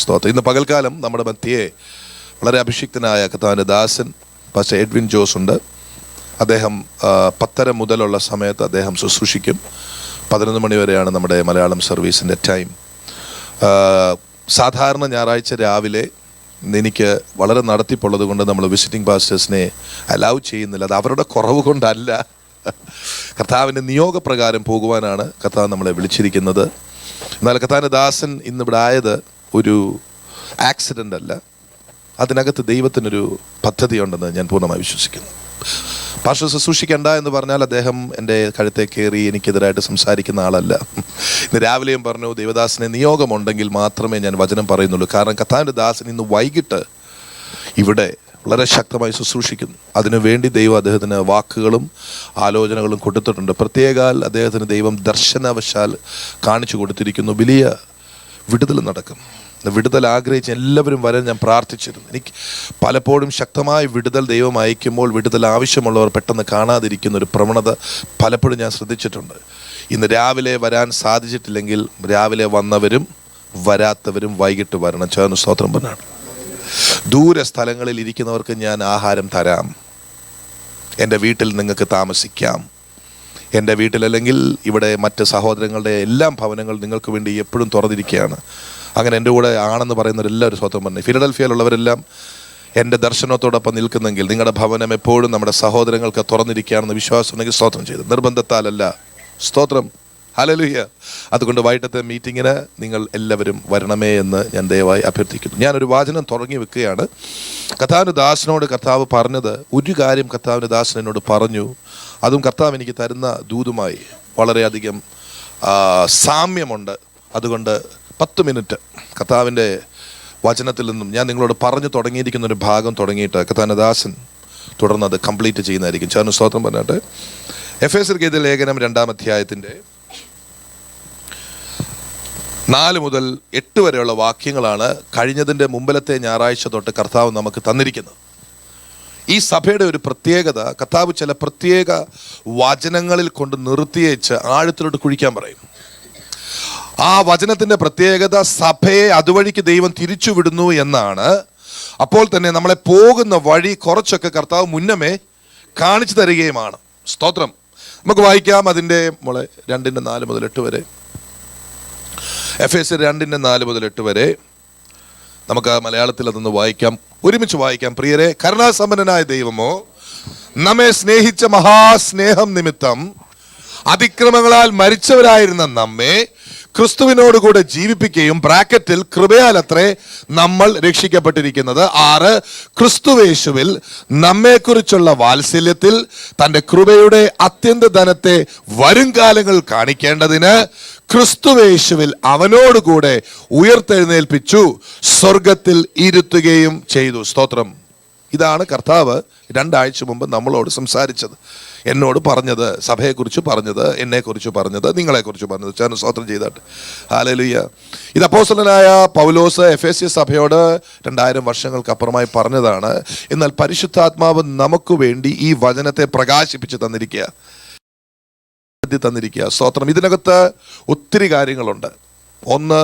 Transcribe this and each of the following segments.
സ്തോത്രം. ഇന്ന് പകൽക്കാലം നമ്മുടെ മധ്യയെ വളരെ അഭിഷിക്തനായ കർത്താവിൻ്റെ ദാസൻ പാസ്റ്റർ എഡ്വിൻ ജോസ് ഉണ്ട്. അദ്ദേഹം 10:30 മുതലുള്ള സമയത്ത് അദ്ദേഹം ശുശ്രൂഷിക്കും. 11 മണി വരെയാണ് നമ്മുടെ മലയാളം സർവീസിൻ്റെ ടൈം. സാധാരണ ഞായറാഴ്ച രാവിലെ എനിക്ക് വളരെ നടത്തിപ്പുള്ളത് കൊണ്ട് നമ്മൾ വിസിറ്റിംഗ് പാസ്റ്റേഴ്സിനെ അലൗ ചെയ്യുന്നില്ല. അത് അവരുടെ കുറവ് കൊണ്ടല്ല, കർത്താവിൻ്റെ നിയോഗപ്രകാരം പോകുവാനാണ് കർത്താവ് നമ്മളെ വിളിച്ചിരിക്കുന്നത്. എന്നാൽ കർത്താവിൻ്റെ ദാസൻ ഇന്നിവിടെ ആയത് ഒരു ആക്സിഡൻ്റ് അല്ല, അതിനകത്ത് ദൈവത്തിനൊരു പദ്ധതി ഉണ്ടെന്ന് ഞാൻ പൂർണ്ണമായി വിശ്വസിക്കുന്നു. പാസ്റ്റർ ശുശ്രൂഷിക്കേണ്ട എന്ന് പറഞ്ഞാൽ അദ്ദേഹം എൻ്റെ കഴുത്തെ കയറി എനിക്കെതിരായിട്ട് സംസാരിക്കുന്ന ആളല്ല. ഇന്ന് രാവിലെയും പറഞ്ഞു, ദൈവദാസനെ നിയോഗമുണ്ടെങ്കിൽ മാത്രമേ ഞാൻ വചനം പറയുന്നുള്ളൂ. കാരണം കർത്താവിൻ്റെ ദാസൻ ഇന്ന് വൈകിട്ട് ഇവിടെ വളരെ ശക്തമായി ശുശ്രൂഷിക്കുന്നു. അതിനുവേണ്ടി ദൈവം അദ്ദേഹത്തിന് വാക്കുകളും ആലോചനകളും കൊടുത്തിട്ടുണ്ട്. പ്രത്യേകാൽ അദ്ദേഹത്തിന് ദൈവം ദർശനവശാൽ കാണിച്ചു കൊടുത്തിരിക്കുന്നു. വലിയ വിടുതൽ നടക്കും. വിടുതൽ ആഗ്രഹിച്ച് എല്ലാവരും വരാൻ ഞാൻ പ്രാർത്ഥിച്ചിരുന്നു. എനിക്ക് പലപ്പോഴും ശക്തമായ വിടുതൽ ദൈവം അയക്കുമ്പോൾ വിടുതൽ ആവശ്യമുള്ളവർ പെട്ടെന്ന് കാണാതിരിക്കുന്ന ഒരു പ്രവണത പലപ്പോഴും ഞാൻ ശ്രദ്ധിച്ചിട്ടുണ്ട്. ഇന്ന് രാവിലെ വരാൻ സാധിച്ചിട്ടില്ലെങ്കിൽ രാവിലെ വന്നവരും വരാത്തവരും വൈകിട്ട് വരണം. ചേർന്ന് സ്തോത്രം പറഞ്ഞാണ്. ദൂര സ്ഥലങ്ങളിൽ ഇരിക്കുന്നവർക്ക് ഞാൻ ആഹാരം തരാം. എൻ്റെ വീട്ടിൽ നിങ്ങൾക്ക് താമസിക്കാം. എൻ്റെ വീട്ടിലല്ലെങ്കിൽ ഇവിടെ മറ്റ് സഹോദരങ്ങളുടെ എല്ലാം ഭവനങ്ങൾ നിങ്ങൾക്ക് വേണ്ടി എപ്പോഴും തുറന്നിരിക്കുകയാണ്. അങ്ങനെ എൻ്റെ കൂടെ ആണെന്ന് പറയുന്നവരെല്ലാവരും സ്തോത്രം പറഞ്ഞു. ഫിലഡൽഫിയയിലുള്ളവരെല്ലാം എൻ്റെ ദർശനത്തോടൊപ്പം നിൽക്കുന്നെങ്കിൽ നിങ്ങളുടെ ഭവനം എപ്പോഴും നമ്മുടെ സഹോദരങ്ങൾക്ക് തുറന്നിരിക്കുകയാണെന്ന് വിശ്വാസം ഉണ്ടെങ്കിൽ സ്തോത്രം ചെയ്തു. നിർബന്ധത്താലല്ല. സ്തോത്രം. ഹല്ലേലൂയ. അതുകൊണ്ട് വൈകിട്ടത്തെ മീറ്റിങ്ങിന് നിങ്ങൾ എല്ലാവരും വരണമേ എന്ന് ഞാൻ ദയവായി അഭ്യർത്ഥിക്കുന്നു. ഞാനൊരു വാചനം തുടങ്ങി വെക്കുകയാണ്. കർത്താവിൻ്റെ ദാസനോട് കർത്താവ് പറഞ്ഞത് ഒരു കാര്യം കർത്താവിൻ്റെ ദാസൻ എന്നോട് പറഞ്ഞു. അതും കർത്താവ് എനിക്ക് തരുന്ന ദൂതുമായി വളരെയധികം സാമ്യമുണ്ട്. അതുകൊണ്ട് 10 മിനിറ്റ് കർത്താവിൻ്റെ വചനത്തിൽ നിന്നും ഞാൻ നിങ്ങളോട് പറഞ്ഞു തുടങ്ങിയിരിക്കുന്ന ഒരു ഭാഗം തുടങ്ങിയിട്ട് കർത്താവിൻ്റെ ദാസൻ തുടർന്ന് അത് കംപ്ലീറ്റ് ചെയ്യുന്നതായിരിക്കും. ചേർന്ന് സ്തോത്രം പറഞ്ഞിട്ട് എഫേസ്യർക്ക് എഴുതിയ ലേഖനം 2-ാം അധ്യായത്തിൻ്റെ 4 മുതൽ 8 വരെയുള്ള വാക്യങ്ങളാണ് കഴിഞ്ഞതിൻ്റെ മുമ്പിലത്തെ ഞായറാഴ്ച തൊട്ട് കർത്താവ് നമുക്ക് തന്നിരിക്കുന്നത്. ഈ സഭയുടെ ഒരു പ്രത്യേകത, കർത്താവ് ചില പ്രത്യേക വചനങ്ങളിൽ കൊണ്ട് നിർത്തിയേച്ച് ആഴത്തിലോട്ട് കുഴിക്കാൻ പറയും. ആ വചനത്തിൻ്റെ പ്രത്യേകത സഭയെ അതുവഴിക്ക് ദൈവം തിരിച്ചു വിടുന്നു എന്നാണ്. അപ്പോൾ തന്നെ നമ്മളെ പോകുന്ന വഴി കുറച്ചൊക്കെ കർത്താവ് മുന്നമേ കാണിച്ചു തരികയുമാണ്. സ്തോത്രം. നമുക്ക് വായിക്കാം അതിൻ്റെ 2-4 മുതൽ 8 വരെ. എഫേസ്യർ 2-4 മുതൽ 8 വരെ നമുക്ക് മലയാളത്തിൽ അതൊന്ന് വായിക്കാം, ഒരുമിച്ച് വായിക്കാം. പ്രിയരെ, കരുണാസമ്പന്നനായ ദൈവമോ നമ്മെ സ്നേഹിച്ച മഹാസ്നേഹം നിമിത്തം അതിക്രമങ്ങളാൽ മരിച്ചവരായിരുന്ന നമ്മെ ക്രിസ്തുവിനോടുകൂടെ ജീവിപ്പിക്കുകയും ബ്രാക്കറ്റിൽ കൃപയാലത്രേ നമ്മൾ രക്ഷിക്കപ്പെട്ടിരിക്കുന്നത്. 6 ക്രിസ്തുവേശുവിൽ നമ്മെക്കുറിച്ചുള്ള വാത്സല്യത്തിൽ തൻ്റെ കൃപയുടെ അത്യന്ത ധനത്തെ വരും കാലങ്ങൾ കാണിക്കേണ്ടതിന് ക്രിസ്തുവേശുവിൽ അവനോടുകൂടെ ഉയർത്തെഴുന്നേൽപ്പിച്ചു സ്വർഗത്തിൽ ഇരുത്തുകയും ചെയ്തു. സ്തോത്രം. ഇതാണ് കർത്താവ് 2 ആഴ്ച മുമ്പ് നമ്മളോട് സംസാരിച്ചത്, എന്നോട് പറഞ്ഞത്, സഭയെക്കുറിച്ച് പറഞ്ഞത്, എന്നെക്കുറിച്ച് പറഞ്ഞത്, നിങ്ങളെക്കുറിച്ച് പറഞ്ഞത്. ചേർന്ന് സ്തോത്രം ചെയ്തിട്ട് ഹല്ലേലൂയ. ഇത് അപ്പോസ്തലനായ പൗലോസ് എഫേസ്യ സഭയോട് 2000 വർഷങ്ങൾക്കപ്പുറമായി പറഞ്ഞതാണ്. എന്നാൽ പരിശുദ്ധാത്മാവ് നമുക്ക് വേണ്ടി ഈ വചനത്തെ പ്രകാശിപ്പിച്ച് തന്നിരിക്കുക. സ്തോത്രം. ഇതിനകത്ത് ഒത്തിരി കാര്യങ്ങളുണ്ട്. ഒന്ന്,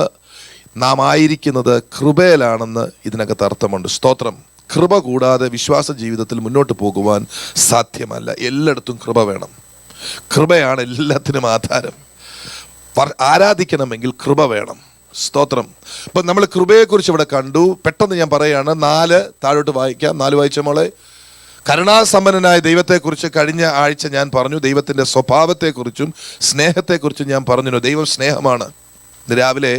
നാം ആയിരിക്കുന്നത് കൃപയിലാണെന്ന് ഇതിനകത്ത് അർത്ഥമുണ്ട്. സ്തോത്രം. കൃപ കൂടാതെ വിശ്വാസ ജീവിതത്തിൽ മുന്നോട്ട് പോകുവാൻ സാധ്യമല്ല. എല്ലായിടത്തും കൃപ വേണം. കൃപയാണ് എല്ലാത്തിനും ആധാരം. ആരാധിക്കണമെങ്കിൽ കൃപ വേണം. സ്തോത്രം. ഇപ്പം നമ്മൾ കൃപയെക്കുറിച്ച് ഇവിടെ കണ്ടു. പെട്ടെന്ന് ഞാൻ പറയുകയാണ്. 4 താഴോട്ട് വായിക്കാം. 4 വായിച്ച മോളെ. കരുണാസമ്പന്നനായ ദൈവത്തെക്കുറിച്ച് കഴിഞ്ഞ ആഴ്ച ഞാൻ പറഞ്ഞു. ദൈവത്തിൻ്റെ സ്വഭാവത്തെക്കുറിച്ചും സ്നേഹത്തെക്കുറിച്ചും ഞാൻ പറഞ്ഞു. ദൈവം സ്നേഹമാണ്. ഇന്ന് രാവിലെ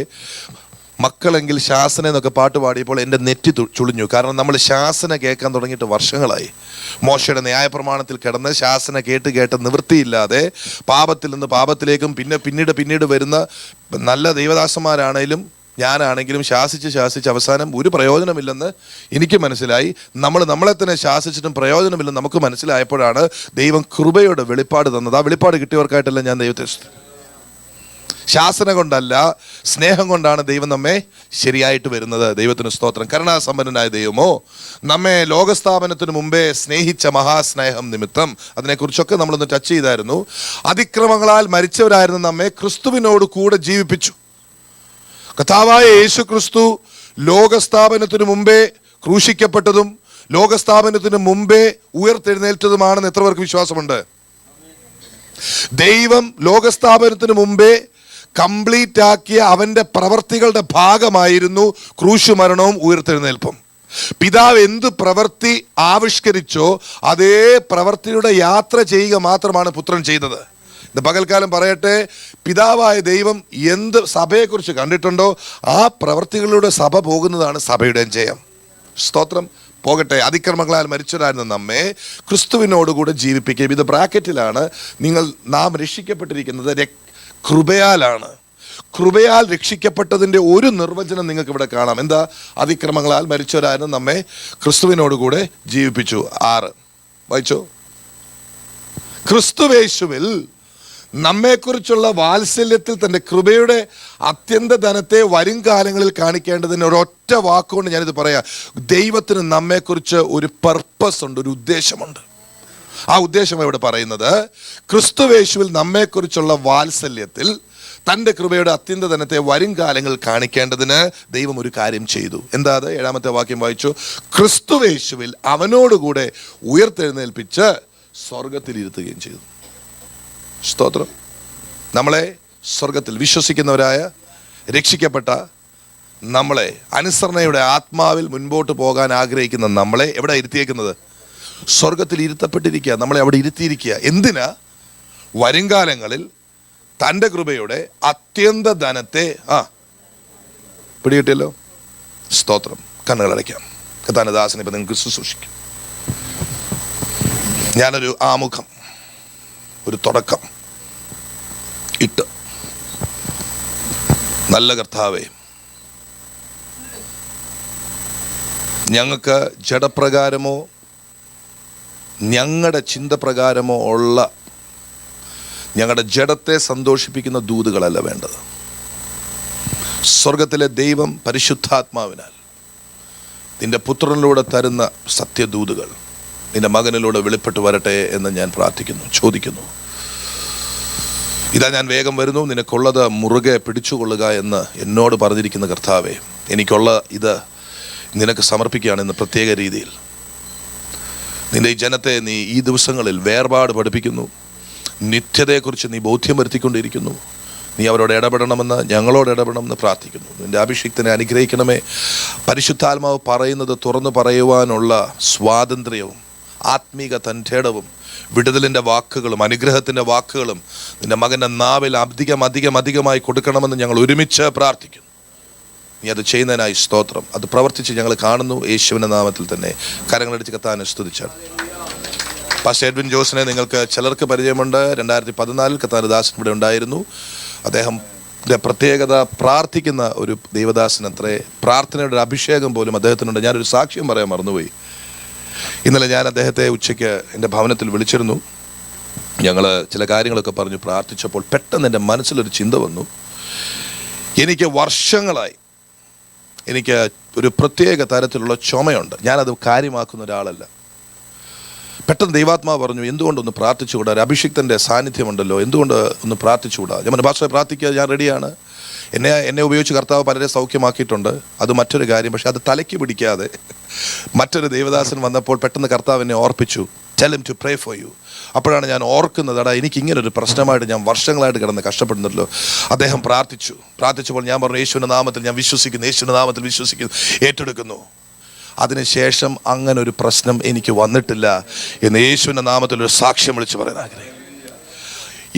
മക്കളെങ്കിൽ ശാസന എന്നൊക്കെ പാട്ട് പാടിയപ്പോൾ എൻ്റെ നെറ്റി ചുളിഞ്ഞു. കാരണം നമ്മൾ ശാസന കേൾക്കാൻ തുടങ്ങിയിട്ട് വർഷങ്ങളായി. മോശയുടെ ന്യായപ്രമാണത്തിൽ കിടന്ന് ശാസന കേട്ട് നിവൃത്തിയില്ലാതെ പാപത്തിൽ നിന്ന് പാപത്തിലേക്കും പിന്നീട് വരുന്ന നല്ല ദൈവദാസന്മാരാണേലും ഞാനാണെങ്കിലും ശാസിച്ച് അവസാനം ഒരു പ്രയോജനമില്ലെന്ന് എനിക്ക് മനസ്സിലായി. നമ്മളെ തന്നെ ശാസിച്ചിട്ടും പ്രയോജനമില്ലെന്ന് നമുക്ക് മനസ്സിലായപ്പോഴാണ് ദൈവം കൃപയുടെ വെളിപ്പാട് തന്നത്. ആ വെളിപ്പാട് കിട്ടിയവർക്കായിട്ടല്ല ഞാൻ ദൈവത്തെ ശാസന കൊണ്ടല്ല, സ്നേഹം കൊണ്ടാണ് ദൈവം നമ്മെ ശരിയായിട്ട് വരുന്നത്. ദൈവത്തിന് സ്തോത്രം. കരുണാസമ്പന്നനായ ദൈവമോ നമ്മെ ലോകസ്ഥാപനത്തിന് മുമ്പേ സ്നേഹിച്ച മഹാസ്നേഹം നിമിത്തം, അതിനെക്കുറിച്ചൊക്കെ നമ്മളൊന്ന് ടച്ച് ചെയ്തായിരുന്നു. അതിക്രമങ്ങളാൽ മരിച്ചവരായിരുന്ന നമ്മെ ക്രിസ്തുവിനോട് കൂടെ ജീവിപ്പിച്ചു. കർത്താവായ യേശു ക്രിസ്തു ലോകസ്ഥാപനത്തിന് മുമ്പേ ക്രൂശിക്കപ്പെട്ടതും ലോകസ്ഥാപനത്തിന് മുമ്പേ ഉയർത്തെഴുന്നേറ്റതുമാണെന്ന് എത്ര പേർക്ക് വിശ്വാസമുണ്ട്? ദൈവം ലോകസ്ഥാപനത്തിന് മുമ്പേ കംപ്ലീറ്റ് ആക്കിയ അവന്റെ പ്രവർത്തികളുടെ ഭാഗമായിരുന്നു ക്രൂശുമരണവും ഉയർത്തെഴുന്നേൽപ്പും. പിതാവ് എന്ത് പ്രവൃത്തി ആവിഷ്കരിച്ചോ അതേ പ്രവൃത്തിയുടെ യാത്ര ചെയ്യുക മാത്രമാണ് പുത്രൻ ചെയ്തത്. ഇന്ന് പകൽക്കാലം പറയട്ടെ, പിതാവായ ദൈവം എന്ത് സഭയെക്കുറിച്ച് കണ്ടിട്ടുണ്ടോ ആ പ്രവൃത്തികളിലൂടെ സഭ പോകുന്നതാണ് സഭയുടെ ജയം. സ്തോത്രം. പോകട്ടെ. അതിക്രമങ്ങളാൽ മരിച്ചവരായിരുന്ന നമ്മെ ക്രിസ്തുവിനോടുകൂടെ ജീവിപ്പിക്കുകയും, ഇത് ബ്രാക്കറ്റിലാണ്, നാം രക്ഷിക്കപ്പെട്ടിരിക്കുന്നത് കൃപയാലാണ്. കൃപയാൽ രക്ഷിക്കപ്പെട്ടതിൻ്റെ ഒരു നിർവചനം നിങ്ങൾക്ക് ഇവിടെ കാണാം. എന്താ? അതിക്രമങ്ങളാൽ മരിച്ചവരായിരുന്നു നമ്മെ ക്രിസ്തുവിനോടുകൂടെ ജീവിപ്പിച്ചു. 6 വായിച്ചോ. ക്രിസ്തുവേശുവിൽ നമ്മെക്കുറിച്ചുള്ള വാത്സല്യത്തിൽ തൻ്റെ കൃപയുടെ അത്യന്ത ധനത്തെ വരും കാലങ്ങളിൽ കാണിക്കേണ്ടതിന് ഒരൊറ്റ വാക്കുകൊണ്ട് ഞാനിത് പറയാം. ദൈവത്തിന് നമ്മെക്കുറിച്ച് ഒരു പർപ്പസ് ഉണ്ട്, ഒരു ഉദ്ദേശമുണ്ട്. ആ ഉദ്ദേശം ഇവിടെ പറയുന്നത്, ക്രിസ്തുവേശുവിൽ നമ്മെക്കുറിച്ചുള്ള വാത്സല്യത്തിൽ തൻ്റെ കൃപയുടെ അത്യന്ത ധനത്തെ വരും കാലങ്ങളിൽ കാണിക്കേണ്ടതിന് ദൈവം ഒരു കാര്യം ചെയ്തു. എന്താ അത്? 7ാമത്തെ വാക്യം വായിച്ചു. ക്രിസ്തുവേശുവിൽ അവനോടുകൂടെ ഉയർത്തെഴുന്നേൽപ്പിച്ച് സ്വർഗത്തിൽ ഇരുത്തുകയും ചെയ്തു. സ്തോത്രം. നമ്മളെ സ്വർഗത്തിൽ വിശ്വസിക്കുന്നവരായ രക്ഷിക്കപ്പെട്ട നമ്മളെ, അനുസരണയുടെ ആത്മാവിൽ മുൻപോട്ട് പോകാൻ ആഗ്രഹിക്കുന്ന നമ്മളെ എവിടെ ഇരുത്തിയേക്കുന്നത്? സ്വർഗത്തിൽ ഇരുത്തപ്പെട്ടിരിക്കുക. നമ്മളെ അവിടെ ഇരുത്തിയിരിക്കുക. എന്തിനാ? വരുംകാലങ്ങളിൽ തൻ്റെ കൃപയുടെ അത്യന്ത ധനത്തെ പിടികിട്ടിയല്ലോ. സ്തോത്രം. കണ്ണുകളടയ്ക്കാം. കർത്താവിന്റെ ദാസനെ ഇപ്പം നിങ്ങൾക്ക് ശുശ്രൂഷിക്കും. ഞാനൊരു ആമുഖം, ഒരു തുടക്കം ഇട്ട്, നല്ല കർത്താവേ, ഞങ്ങൾക്ക് ജഡപ്രകാരമോ ഞങ്ങളുടെ ചിന്തപ്രകാരമോ ഉള്ള ഞങ്ങളുടെ ജഡത്തെ സന്തോഷിപ്പിക്കുന്ന ദൂതുകളല്ല വേണ്ടത്. സ്വർഗത്തിലെ ദൈവം പരിശുദ്ധാത്മാവിനാൽ നിന്റെ പുത്രനിലൂടെ തരുന്ന സത്യദൂതുകൾ നിന്റെ മകനിലൂടെ വെളിപ്പെട്ട് വരട്ടെ എന്ന് ഞാൻ പ്രാർത്ഥിക്കുന്നു, ചോദിക്കുന്നു. ഇതാ ഞാൻ വേഗം വരുന്നു, നിനക്കുള്ളത് മുറുകെ പിടിച്ചുകൊള്ളുക എന്ന് എന്നോട് പറഞ്ഞിരിക്കുന്ന കർത്താവേ, എനിക്കുള്ള ഇത് നിനക്ക് സമർപ്പിക്കുകയാണ് ഇന്ന് പ്രത്യേക രീതിയിൽ. നിന്റെ ഈ ജനത്തെ നീ ഈ ദിവസങ്ങളിൽ വേർപാട് പഠിപ്പിക്കുന്നു. നിത്യതയെക്കുറിച്ച് നീ ബോധ്യം വരുത്തിക്കൊണ്ടിരിക്കുന്നു. നീ അവരോട് ഇടപെടണമെന്ന്, ഞങ്ങളോട് ഇടപെടണമെന്ന് പ്രാർത്ഥിക്കുന്നു. നിന്റെ അഭിഷിക്തനെ അനുഗ്രഹിക്കണമേ. പരിശുദ്ധാത്മാവ് പറയുന്നത് തുറന്നു പറയുവാനുള്ള സ്വാതന്ത്ര്യവും ആത്മീക തൻ്റെടവും വിടുതലിൻ്റെ വാക്കുകളും അനുഗ്രഹത്തിൻ്റെ വാക്കുകളും നിന്റെ മകൻ്റെ നാവിൽ അധികമായി കൊടുക്കണമെന്ന് ഞങ്ങൾ ഒരുമിച്ച് പ്രാർത്ഥിക്കുന്നു. നീ അത് ചെയ്യുന്നതിനായി സ്തോത്രം. അത് പ്രവർത്തിച്ച് ഞങ്ങൾ കാണുന്നു. യേശുവിൻ്റെ നാമത്തിൽ തന്നെ കരങ്ങളടിച്ച് കർത്താവിനെ സ്തുതിച്ചാണ്. പാസ്റ്റർ എഡ്വിൻ ജോസിനെ നിങ്ങൾക്ക് ചിലർക്ക് പരിചയമുണ്ട്. 2014 കർത്താവിന്റെ ദാസൻ ഇവിടെ ഉണ്ടായിരുന്നു. അദ്ദേഹത്തിൻ്റെ പ്രത്യേകത, പ്രാർത്ഥിക്കുന്ന ഒരു ദൈവദാസൻ അത്രേ. പ്രാർത്ഥനയുടെ ഒരു അഭിഷേകം പോലും അദ്ദേഹത്തിനുണ്ട്. ഞാനൊരു സാക്ഷ്യം പറയാൻ മറന്നുപോയി. ഇന്നലെ ഞാൻ അദ്ദേഹത്തെ ഉച്ചയ്ക്ക് എൻ്റെ ഭവനത്തിൽ വിളിച്ചിരുന്നു. ഞങ്ങൾ ചില കാര്യങ്ങളൊക്കെ പറഞ്ഞു പ്രാർത്ഥിച്ചപ്പോൾ പെട്ടെന്ന് എൻ്റെ മനസ്സിലൊരു ചിന്ത വന്നു. എനിക്ക് വർഷങ്ങളായി ഒരു പ്രത്യേക തരത്തിലുള്ള ചുമയുണ്ട്. ഞാനത് കാര്യമാക്കുന്ന ഒരാളല്ല. പെട്ടെന്ന് ദൈവാത്മാവ് പറഞ്ഞു, എന്തുകൊണ്ടൊന്ന് പ്രാർത്ഥിച്ചുകൂടാ? ഒരു അഭിഷിക്തൻ്റെ സാന്നിധ്യമുണ്ടല്ലോ, എന്തുകൊണ്ട് ഒന്ന് പ്രാർത്ഥിച്ചുകൂടാ? ഞാൻ ഭാഷ പ്രാർത്ഥിക്കുക, ഞാൻ റെഡിയാണ്. എന്നെ ഉപയോഗിച്ച് കർത്താവ് പലരെ സൗഖ്യമാക്കിയിട്ടുണ്ട്, അത് മറ്റൊരു കാര്യം. പക്ഷെ അത് തലയ്ക്ക് പിടിക്കാതെ മറ്റൊരു ദൈവദാസൻ വന്നപ്പോൾ പെട്ടെന്ന് കർത്താവ് എന്നെ ഓർപ്പിച്ചു, tell him to pray for you. അപ്പോഴാണ് ഞാൻ ഓർക്കുന്നത്, എനിക്ക് ഇങ്ങനൊരു പ്രശ്നമായിട്ട് ഞാൻ വർഷങ്ങളായിട്ട് കിടന്ന് കഷ്ടപ്പെടുന്നല്ലോ. അദ്ദേഹം പ്രാർത്ഥിച്ചപ്പോൾ ഞാൻ പറഞ്ഞു, യേശുവിൻ്റെ നാമത്തിൽ ഞാൻ വിശ്വസിക്കുന്നു, യേശുവിൻ്റെ നാമത്തിൽ വിശ്വസിക്കുന്നു, ഏറ്റെടുക്കുന്നു. അതിനുശേഷം അങ്ങനെ ഒരു പ്രശ്നം എനിക്ക് വന്നിട്ടില്ല എന്ന് യേശുവിൻ്റെ നാമത്തിൽ ഒരു സാക്ഷ്യം വിളിച്ച് പറയാൻ ആഗ്രഹിക്കുന്നു.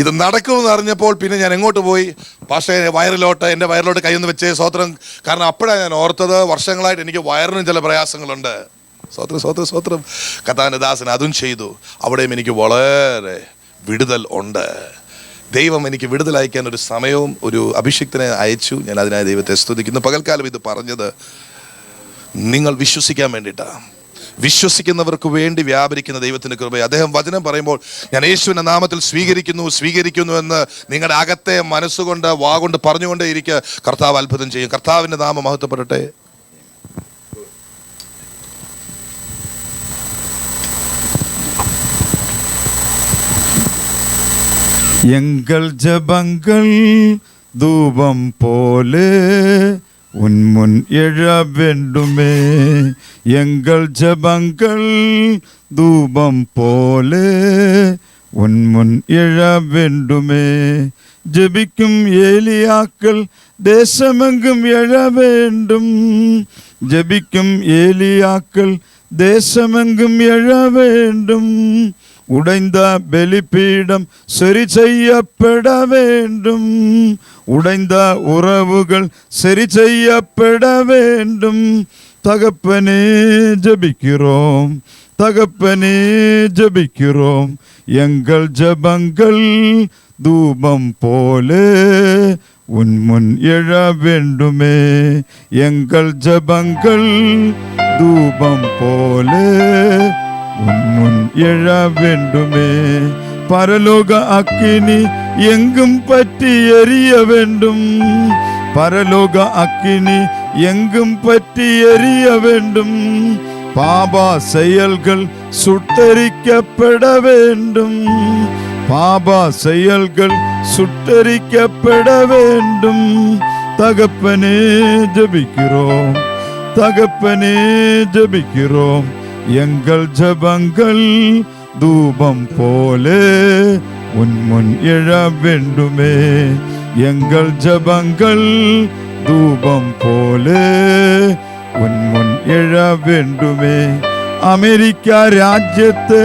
ഇത് നടക്കുമെന്ന് അറിഞ്ഞപ്പോൾ പിന്നെ ഞാൻ എങ്ങോട്ട് പോയി? പക്ഷേ എൻ്റെ വയറിലോട്ട് കൈയൊന്ന് വെച്ചേ സ്വോത്രം. കാരണം അപ്പോഴാണ് ഞാൻ ഓർത്തത്, വർഷങ്ങളായിട്ട് എനിക്ക് വയറിനും ചില പ്രയാസങ്ങളുണ്ട്. സ്വോത്രം. കർത്താവിന്റെ ദാസൻ അതും ചെയ്തു. അവിടെയും എനിക്ക് വളരെ വിടുതൽ ഉണ്ട്. ദൈവം എനിക്ക് വിടുതൽ അയക്കാൻ ഒരു സമയവും ഒരു അഭിഷിക്തനെ അയച്ചു. ഞാൻ അതിനായി ദൈവത്തെ സ്തുതിക്കുന്നു. പകൽക്കാലം ഇത് പറഞ്ഞത് നിങ്ങൾ വിശ്വസിക്കാൻ വേണ്ടിയിട്ടാണ്. വിശ്വസിക്കുന്നവർക്ക് വേണ്ടി വ്യാപരിക്കുന്ന ദൈവത്തിൻ്റെ കൃപ. അദ്ദേഹം വചനം പറയുമ്പോൾ ഞാൻ യേശുവിൻ്റെ നാമത്തിൽ സ്വീകരിക്കുന്നു എന്ന് നിങ്ങളുടെ അകത്തെ മനസ്സുകൊണ്ട് വാഗൊണ്ട് പറഞ്ഞുകൊണ്ടേ ഇരിക്കുക. കർത്താവ് അത്ഭുതം ചെയ്യും. കർത്താവിൻ്റെ നാമം മഹത്വപ്പെടട്ടെ. எங்கள் ஜபங்கள் தூபம் போலே உன்முன் எழ வேண்டுமே எங்கள் ஜெபங்கள் தூபம் போலே உன்முன் எழ வேண்டுமே. ஜெபிக்கும் ஏலியாக்கள் தேசமெங்கும் எழ வேண்டும். ஜெபிக்கும் ஏலியாக்கள் தேசமெங்கும் எழ வேண்டும். உடைந்த பலிபீடம் சரி செய்யப்பட வேண்டும். உடைந்த உறவுகள் சரி செய்யப்பட வேண்டும். தகப்பனே ஜெபிக்கிறோம், தகப்பனே ஜெபிக்கிறோம். எங்கள் ஜெபங்கள் தூபம் போலே உன்முன் எழ வேண்டுமே. எங்கள் ஜெபங்கள் தூபம் போலே உன்முன் எழ வேண்டுமே. பரலோக அக்கினி எங்கும் பற்றி எரிய வேண்டும். பரலோக அக்கினி எங்கும் பற்றி எரிய வேண்டும். பாபா செயல்கள் சுட்டரிக்கப்பட வேண்டும். பாபா செயல்கள் சுட்டரிக்கப்பட வேண்டும். தகப்பனே ஜெபிக்கிறோம், தகப்பனே ஜெபிக்கிறோம். எங்கள் ஜெபங்கள் தூபம் போலே உன்முன் எழ வேண்டுமே. எங்கள் ஜெபங்கள் தூபம் போலே உன்முன் எழ வேண்டுமே. അമേരിക്ക രാജ്യത്ത്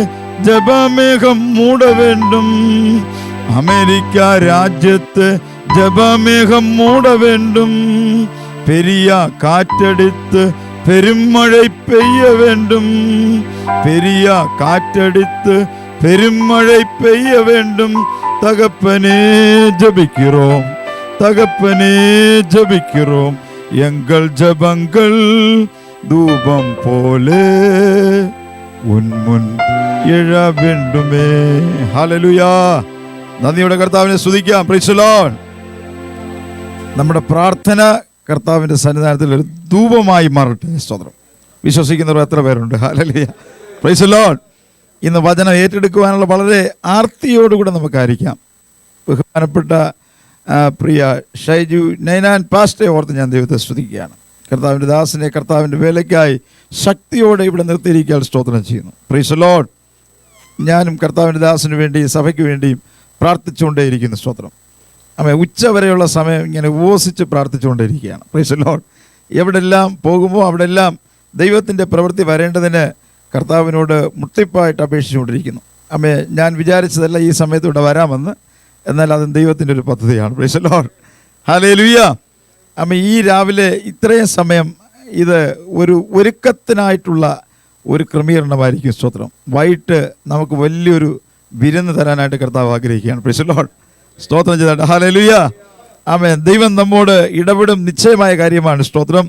ജപമേഘം മൂട വേണ്ടും. അമേരിക്ക രാജ്യത്ത് ജപമേഘം മൂട വേണ്ടും. പെരിയ കാറ്റടിത്ത് പെരുമഴை പെയ്യ വേണ്ടും. പെരിയ കാറ്റടിത്ത് പെരുമഴை പെയ്യ വേണ്ടും. തകപ്പനേ ജപിக்கிறோம், தகப்பனே ஜபிக்கிறோம். எங்கள் ஜபங்கள் தூபம் போலே ഉൻമുൻ എഴ വേണ്ടുമേ. ഹല്ലേലൂയ. നന്ദിയോടെ കർത്താവിനെ സ്തുതിക്കാം. Price the Lord. നമ്മുടെ പ്രാർത്ഥന കർത്താവിൻ്റെ സന്നിധാനത്തിൽ ഒരു ധൂപമായി മാറട്ടെ. സ്തോത്രം. വിശ്വസിക്കുന്നവർ എത്ര പേരുണ്ട്? ഹല്ലേലൂയ. Price the Lord. ഇന്ന് വചനം ഏറ്റെടുക്കുവാനുള്ള വളരെ ആർത്തിയോടുകൂടെ നമുക്കായിരിക്കാം. ബഹുമാനപ്പെട്ട പ്രിയ ഷൈജു നൈനാൻ പാസ്റ്ററെ ഓർത്ത് ഞാൻ ദൈവത്തെ സ്തുതിക്കുകയാണ്. കർത്താവിൻ്റെ ദാസനെ കർത്താവിൻ്റെ വേലയ്ക്കായി ശക്തിയോടെ ഇവിടെ നിർത്തിയിരിക്കാൻ സ്തോത്രം ചെയ്യുന്നു. Price the Lord. ഞാനും കർത്താവിൻ്റെ ദാസന് വേണ്ടി സഭയ്ക്ക് വേണ്ടിയും പ്രാർത്ഥിച്ചുകൊണ്ടേയിരിക്കുന്നു. സ്തോത്രം. ഉച്ച വരെയുള്ള സമയം ഇങ്ങനെ ഉപവസിച്ച് പ്രാർത്ഥിച്ചുകൊണ്ടേയിരിക്കുകയാണ്. Praise the Lord. എവിടെല്ലാം പോകുമ്പോൾ അവിടെല്ലാം ദൈവത്തിൻ്റെ പ്രവൃത്തി വരേണ്ടതിന് കർത്താവിനോട് മുട്ടിപ്പായിട്ട് അപേക്ഷിച്ചുകൊണ്ടിരിക്കുന്നു. ഞാൻ വിചാരിച്ചതല്ല ഈ സമയത്ത് ഇവിടെ വരാമെന്ന്, എന്നാൽ അത് ദൈവത്തിൻ്റെ ഒരു പദ്ധതിയാണ്. Price the Lord. ഹല്ലേലൂയ. ഈ രാവിലെ ഇത്രയും സമയം ഇത് ഒരു ഒരുക്കത്തിനായിട്ടുള്ള ഒരു ക്രമീകരണമായിരിക്കും. സ്തോത്രം. വൈകിട്ട് നമുക്ക് വലിയൊരു വിരുന്ന് തരാനായിട്ട് കർത്താവ് ആഗ്രഹിക്കുകയാണ്. Price the Lord. സ്തോത്രം ചെയ്തായിട്ട്. ഹല്ലേലൂയ. ആമേൻ. ദൈവം നമ്മോട് ഇടപെടും നിശ്ചയമായ കാര്യമാണ്. സ്തോത്രം.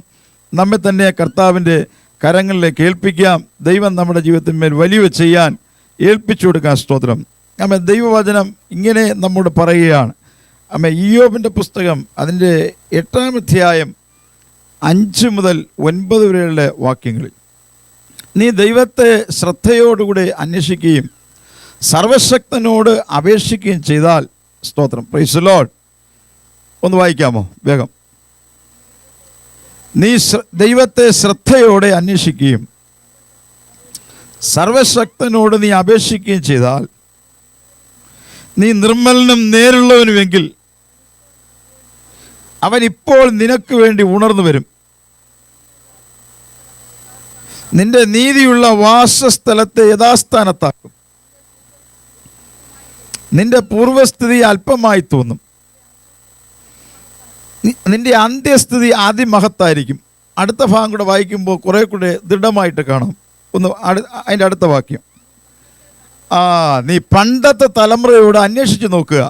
നമ്മെ തന്നെ കർത്താവിൻ്റെ കരങ്ങളിലേക്ക് ഏൽപ്പിക്കാം. ദൈവം നമ്മുടെ ജീവിതത്തിന്മേൽ വലിയ ചെയ്യാൻ ഏൽപ്പിച്ചു കൊടുക്കാം. സ്തോത്രം. ദൈവവചനം ഇങ്ങനെ നമ്മോട് പറയുകയാണ്. ഇയ്യോബിൻ്റെ പുസ്തകം അതിൻ്റെ 8-ാം അധ്യായം 5 മുതൽ 9 വരെയുള്ള വാക്യങ്ങളിൽ, നീ ദൈവത്തെ ശ്രദ്ധയോടുകൂടി അന്വേഷിക്കുകയും സർവശക്തനോട് അപേക്ഷിക്കുകയും ചെയ്താൽ. സ്തോത്രം. Praise the Lord. ഒന്ന് വായിക്കാമോ വേഗം? നീ ദൈവത്തെ ശ്രദ്ധയോടെ അന്വേഷിക്കുകയും സർവശക്തനോട് നീ അപേക്ഷിക്കുകയും ചെയ്താൽ, നീ നിർമ്മലനും നേരുള്ളവനുമെങ്കിൽ അവൻ ഇപ്പോൾ നിനക്ക് വേണ്ടി ഉണർന്നു വരും. നിന്റെ നീതിയുള്ള വാസസ്ഥലത്തെ യഥാസ്ഥാനത്താക്കും. നിന്റെ പൂർവസ്ഥിതി അല്പമായി തോന്നും. നിന്റെ അന്ത്യസ്ഥിതി അതിമഹത്തായിരിക്കും. അടുത്ത ഭാഗം കൂടെ വായിക്കുമ്പോൾ കുറെ കൂടെ ദൃഢമായിട്ട് കാണാം. ഒന്ന് അതിൻ്റെ അടുത്ത വാക്യം. നീ പണ്ടത്തെ തലമുറയോട് അന്വേഷിച്ച് നോക്കുക.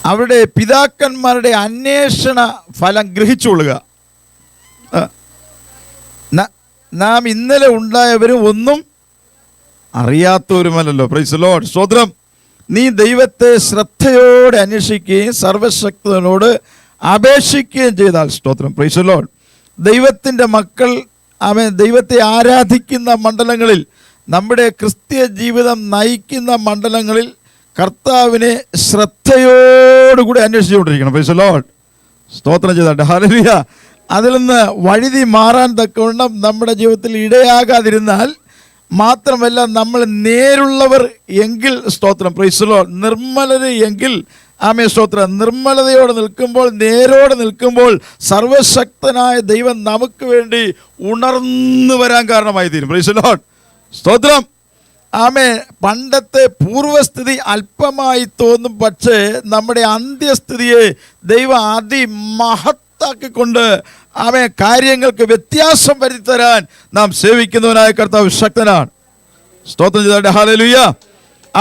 അവരുടെ പിതാക്കന്മാരുടെ അന്വേഷണ ഫലം ഗ്രഹിച്ചുകൊള്ളുക. നാം ഇന്നലെ ഉണ്ടായവരും ഒന്നും അറിയാത്തവരുമല്ലോ. Price the Lord. സ്തോത്രം. നീ ദൈവത്തെ ശ്രദ്ധയോടെ അന്വേഷിക്കുകയും സർവശക്തനോട് അപേക്ഷിക്കുകയും ചെയ്താൽ. സ്തോത്രം. Praise the Lord. ദൈവത്തിൻ്റെ മക്കൾ ദൈവത്തെ ആരാധിക്കുന്ന മണ്ഡലങ്ങളിൽ, നമ്മുടെ ക്രിസ്തീയ ജീവിതം നയിക്കുന്ന മണ്ഡലങ്ങളിൽ കർത്താവിനെ ശ്രദ്ധയോടുകൂടി അന്വേഷിച്ചുകൊണ്ടിരിക്കണം. Price the Lord. സ്തോത്രം ചെയ്താട്ടെ. ഹല്ലേലൂയ. അതിൽ നിന്ന് വഴുതി മാറാൻ തക്കവണ്ണം നമ്മുടെ ജീവിതത്തിൽ ഇടയാകാതിരുന്നാൽ മാത്രമല്ല, നമ്മൾ നേരുള്ളവർ എങ്കിൽ സ്തോത്രം, പ്രൈസ് ദി ലോർഡ്, നിർമ്മലര് എങ്കിൽ ആമേൻ സ്തോത്രം, നിർമ്മലതയോടെ നിൽക്കുമ്പോൾ, നേരോടെ നിൽക്കുമ്പോൾ സർവശക്തനായ ദൈവം നമുക്ക് വേണ്ടി ഉണർന്നു വരാൻ കാരണമായി തീരും. Price the Lord. സ്തോത്രം. ആമേൻ. പണ്ടത്തെ പൂർവസ്ഥിതി അല്പമായി തോന്നും, പക്ഷേ നമ്മുടെ അന്ത്യസ്ഥിതിയെ ദൈവം അതിമഹത്താക്കിക്കൊണ്ട് ആമേൻ കാര്യങ്ങൾക്ക് വ്യത്യാസം വരുത്തരാൻ നാം സേവിക്കുന്നവനായ കർത്താവ് ശക്തനാണ്. സ്തോത്രം ചെയ്തോട്ടെ. ഹല്ലേലൂയ.